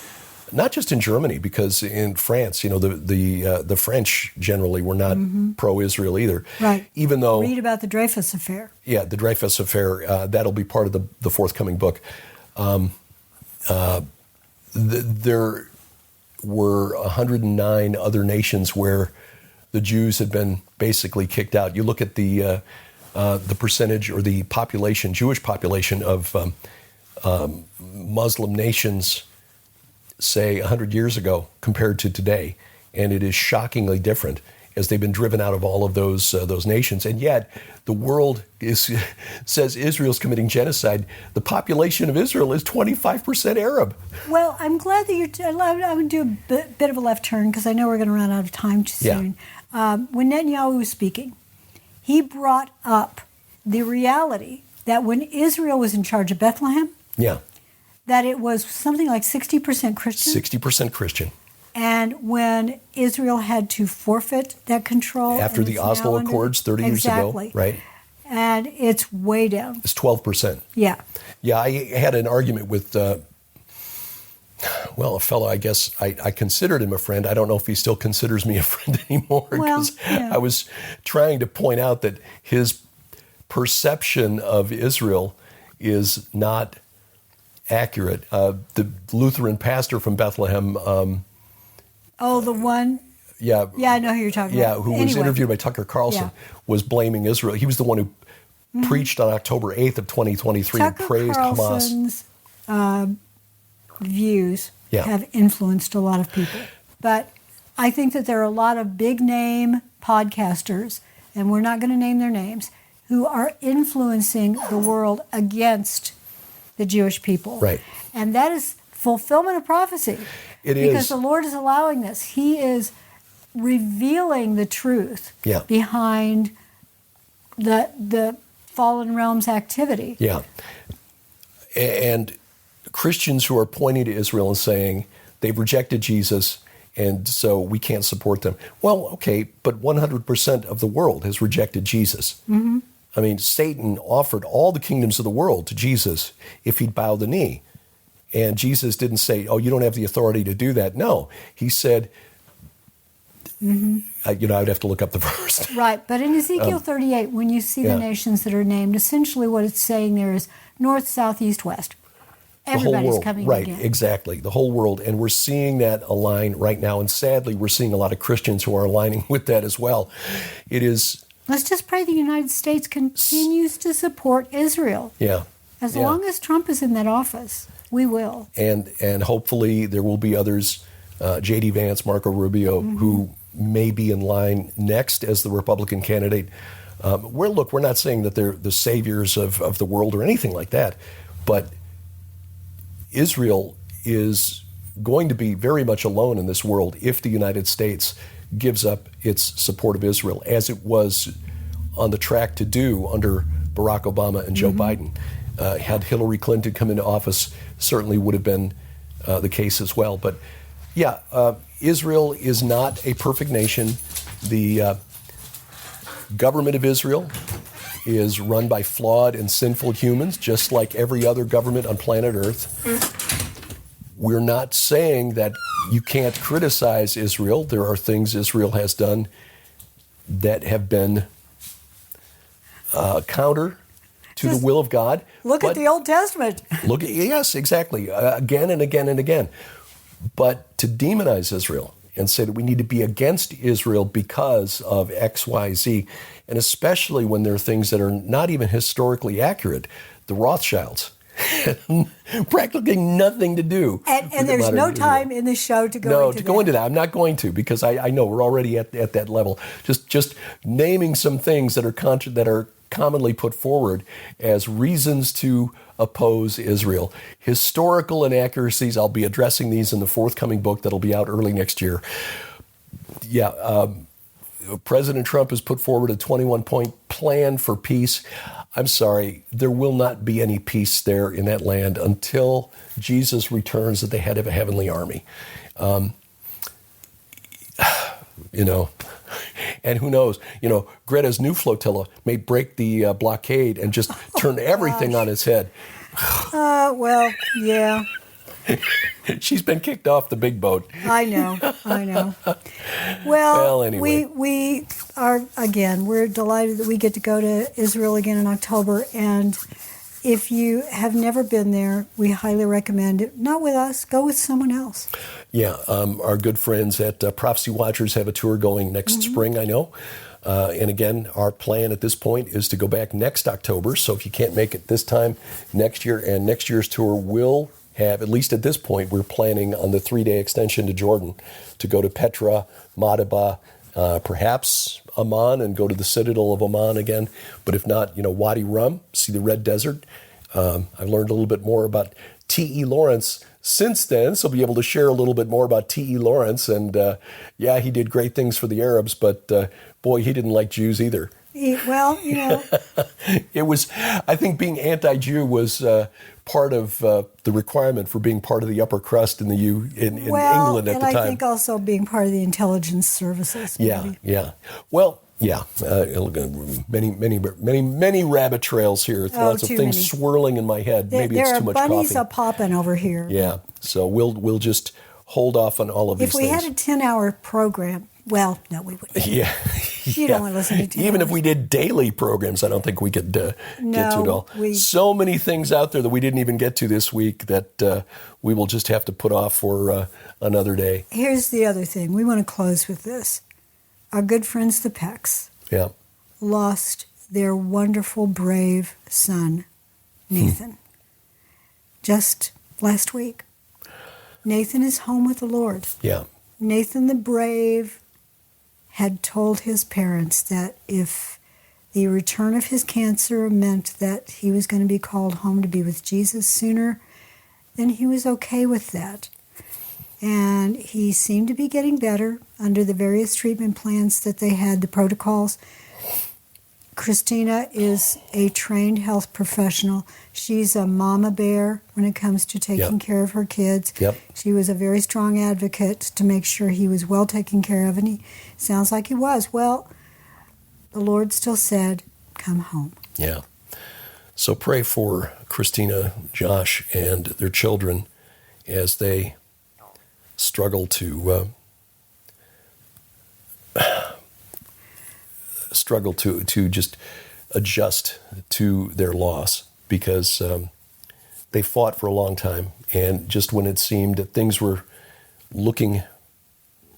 not just in Germany, because in France, the French generally were not pro-Israel either. Right. Even though read about the Dreyfus Affair. Yeah, the Dreyfus Affair. That'll be part of the forthcoming book. There were 109 other nations where the Jews had been basically kicked out. You look at the the percentage or the population, Jewish population of Muslim nations, say 100 years ago compared to today, and it is shockingly different as they've been driven out of all of those nations. And yet the world says Israel's committing genocide. The population of Israel is 25% Arab. Well, I'm glad that I'm going to do a bit of a left turn because I know we're going to run out of time too soon. When Netanyahu was speaking, he brought up the reality that when Israel was in charge of Bethlehem, that it was something like 60% Christian. 60% Christian. And when Israel had to forfeit that control after the Oslo Accords 30 years ago, right? And it's way down. It's 12%. Yeah. Yeah, I had an argument with, a fellow, I guess I considered him a friend. I don't know if he still considers me a friend anymore because I was trying to point out that his perception of Israel is not accurate. The Lutheran pastor from Bethlehem. The one? Yeah, I know who you're talking about. Yeah, who was interviewed by Tucker Carlson, was blaming Israel. He was the one who preached on October 8th of 2023 and praised Hamas. Carlson's views have influenced a lot of people. But I think that there are a lot of big-name podcasters, and we're not going to name their names, who are influencing the world against the Jewish people. Right. And that is fulfillment of prophecy. It is. Because the Lord is allowing this. He is revealing the truth behind the fallen realm's activity. Yeah. And Christians who are pointing to Israel and saying they've rejected Jesus and so we can't support them. Well, okay, but 100% of the world has rejected Jesus. Mm-hmm. I mean, Satan offered all the kingdoms of the world to Jesus if he'd bow the knee. And Jesus didn't say, oh, you don't have the authority to do that. No, he said, I would have to look up the verse. Right, but in Ezekiel 38, when you see the nations that are named, essentially what it's saying there is north, south, east, west. Everybody's coming again. Right, exactly, the whole world. And we're seeing that align right now. And sadly, we're seeing a lot of Christians who are aligning with that as well. It is... Let's just pray the United States continues to support Israel. Yeah. As long as Trump is in that office, we will. And hopefully there will be others, J.D. Vance, Marco Rubio, who may be in line next as the Republican candidate. We're not saying that they're the saviors of the world or anything like that, but Israel is going to be very much alone in this world if the United States gives up its support of Israel, as it was on the track to do under Barack Obama and Joe Biden. Had Hillary Clinton come into office, certainly would have been the case as well. But Israel is not a perfect nation. The government of Israel is run by flawed and sinful humans, just like every other government on planet Earth. We're not saying that you can't criticize Israel. There are things Israel has done that have been counter to the will of God. Look at the Old Testament. Yes, exactly. Again and again and again. But to demonize Israel and say that we need to be against Israel because of X, Y, Z, and especially when there are things that are not even historically accurate, the Rothschilds. Practically nothing to do. And there's no time in this show to go into that. I'm not going to, because I know we're already at that level. Just naming some things that are commonly put forward as reasons to oppose Israel. Historical inaccuracies. I'll be addressing these in the forthcoming book that'll be out early next year. President Trump has put forward a 21-point plan for peace. I'm sorry, there will not be any peace there in that land until Jesus returns at the head of a heavenly army. And who knows, Greta's new flotilla may break the blockade and just turn everything on its head. Yeah. She's been kicked off the big boat. I know. Well, anyway. we are, again, we're delighted that we get to go to Israel again in October. And if you have never been there, we highly recommend it. Not with us, go with someone else. Yeah, our good friends at Prophecy Watchers have a tour going next spring, I know. And again, our plan at this point is to go back next October. So if you can't make it this time next year, and next year's tour will have, at least at this point, we're planning on the 3-day extension to Jordan to go to Petra, Madaba, perhaps Amman, and go to the citadel of Amman again. But if not, Wadi Rum, see the Red Desert. I've learned a little bit more about T.E. Lawrence since then, so I'll be able to share a little bit more about T.E. Lawrence. And he did great things for the Arabs, but boy, he didn't like Jews either. Well, It was, I think being anti-Jew was part of the requirement for being part of the upper crust in England at the time. And I think also being part of the intelligence services. Maybe. Yeah. Well, many rabbit trails here. Lots of things swirling in my head. Maybe it's too much coffee. There are bunnies a-popping over here. Yeah, so we'll just hold off on all of these things. If we had a 10-hour program, well, no, we wouldn't. Yeah. You don't want to listen to 10 Even hours. if we did daily programs, I don't think we could get to it all. So many things out there that we didn't even get to this week that we will just have to put off for another day. Here's the other thing. We want to close with this. Our good friends, the Pecks, lost their wonderful, brave son, Nathan, just last week. Nathan is home with the Lord. Yeah. Nathan the Brave had told his parents that if the return of his cancer meant that he was going to be called home to be with Jesus sooner, then he was okay with that. And he seemed to be getting better under the various treatment plans that they had, the protocols. Christina is a trained health professional. She's a mama bear when it comes to taking care of her kids. Yep. She was a very strong advocate to make sure he was well taken care of, and he sounds like he was. Well, the Lord still said, come home. Yeah. So pray for Christina, Josh, and their children as they struggle to just adjust to their loss, because they fought for a long time, and just when it seemed that things were looking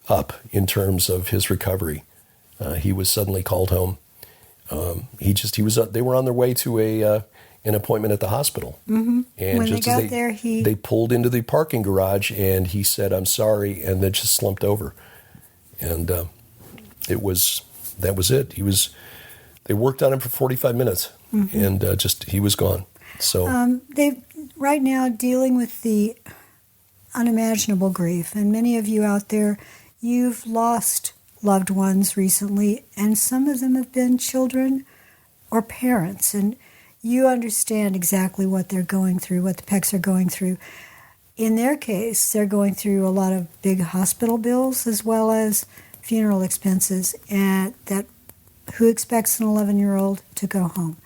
up in terms of his recovery, he was suddenly called home. They were on their way to an appointment at the hospital. Mm-hmm. And when just they got there, they pulled into the parking garage, and he said, "I'm sorry," and then just slumped over. And that was it. They worked on him for 45 minutes, and he was gone. So they're right now dealing with the unimaginable grief, and many of you out there, you've lost loved ones recently, and some of them have been children or parents, and you understand exactly what they're going through, what the Pecks are going through. In their case, they're going through a lot of big hospital bills as well as funeral expenses, and that who expects an 11-year-old to go home?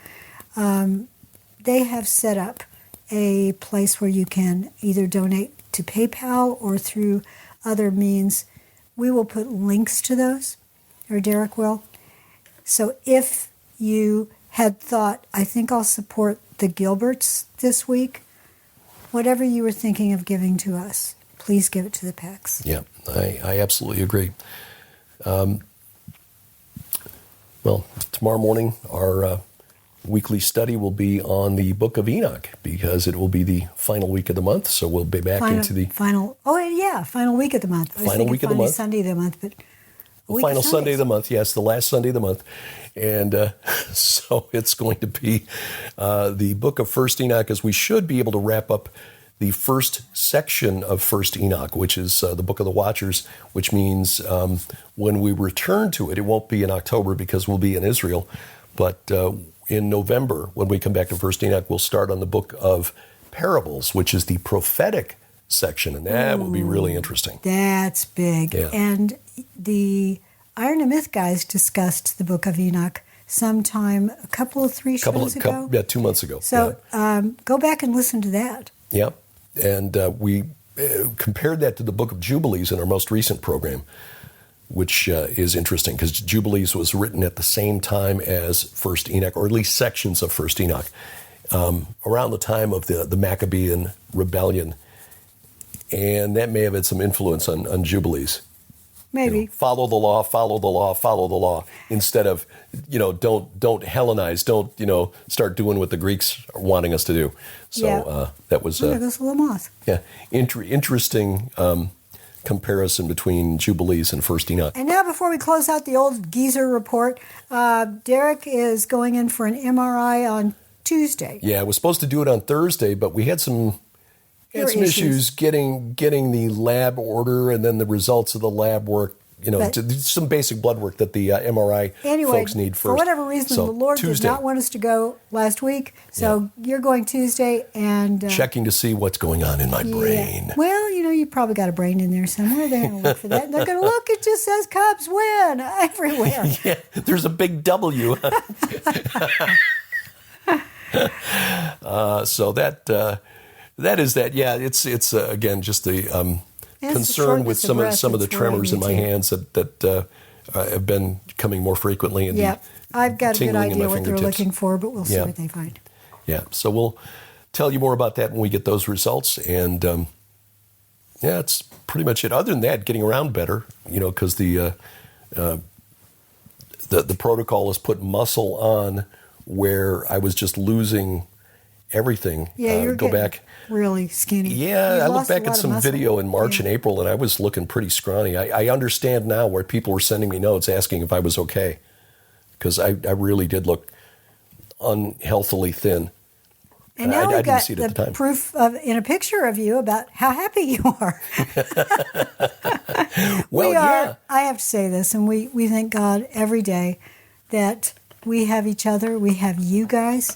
They have set up a place where you can either donate to PayPal or through other means. We will put links to those, or Derek will. So if you had thought, I think I'll support the Gilberts this week, whatever you were thinking of giving to us, please give it to the Pecks. Yeah, I absolutely agree. Well, tomorrow morning, our weekly study will be on the Book of Enoch, because it will be the final week of the month. So we'll be back into the final week of the month. Final week of the month. Sunday of the month, but final Sunday of the month. Yes, the last Sunday of the month, and so it's going to be the Book of First Enoch, as we should be able to wrap up the first section of First Enoch, which is the Book of the Watchers, which means when we return to it, it won't be in October because we'll be in Israel, but in November, when we come back to First Enoch, we'll start on the Book of Parables, which is the prophetic section, and that will be really interesting. That's big. Yeah. And the Iron and Myth guys discussed the Book of Enoch sometime a couple of three shows ago. 2 months ago. So go back and listen to that. Yeah, and we compared that to the Book of Jubilees in our most recent program, which is interesting because Jubilees was written at the same time as First Enoch, or at least sections of First Enoch, around the time of the Maccabean rebellion, and that may have had some influence on Jubilees. Maybe. Follow the law, follow the law, follow the law, instead of, don't Hellenize, don't, start doing what the Greeks are wanting us to do. So that was... there goes the little moth. Yeah, interesting comparison between Jubilees and First Enoch. And now, before we close out the old geezer report, Derek is going in for an MRI on Tuesday. Yeah, I was supposed to do it on Thursday, but we had some issues getting the lab order and then the results of the lab work. Some basic blood work that the MRI folks need first. For whatever reason, the Lord Tuesday. did not want us to go last week, so you're going Tuesday and... checking to see what's going on in my brain. Well, you probably got a brain in there somewhere. They're going to look for that. And they're going to look, it just says Cubs win everywhere. Yeah, there's a big W. So that is that. Yeah, it's again just the... concern with some of the tremors in my hands that have been coming more frequently. And I've got a good idea what they're fingertips. looking for, but we'll see what they find. Yeah, so we'll tell you more about that when we get those results. And it's pretty much it. Other than that, getting around better, because the protocol has put muscle on where I was just losing everything. Yeah, you're go back. Really skinny. Yeah, I look back at some video in March and April, and I was looking pretty scrawny. I understand now where people were sending me notes asking if I was okay, because I really did look unhealthily thin. And now we've got see it at the time. Proof in a picture of you about how happy you are. Well, I have to say this, and we thank God every day that we have each other, we have you guys,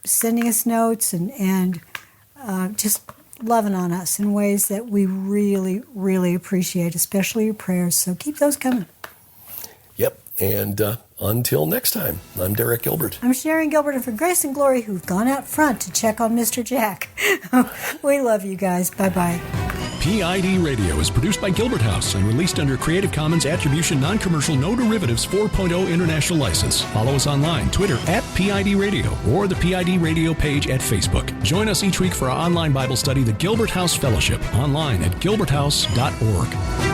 sending us notes and just loving on us in ways that we really, really appreciate, especially your prayers. So keep those coming. Yep. And until next time, I'm Derek Gilbert. I'm Sharon Gilbert, and for Grace and Glory, who've gone out front to check on Mr. Jack. We love you guys. Bye-bye. PID Radio is produced by Gilbert House and released under Creative Commons Attribution Non-Commercial No Derivatives 4.0 International License. Follow us online, Twitter @PID Radio, or the PID Radio page at Facebook. Join us each week for our online Bible study, the Gilbert House Fellowship, online at gilberthouse.org.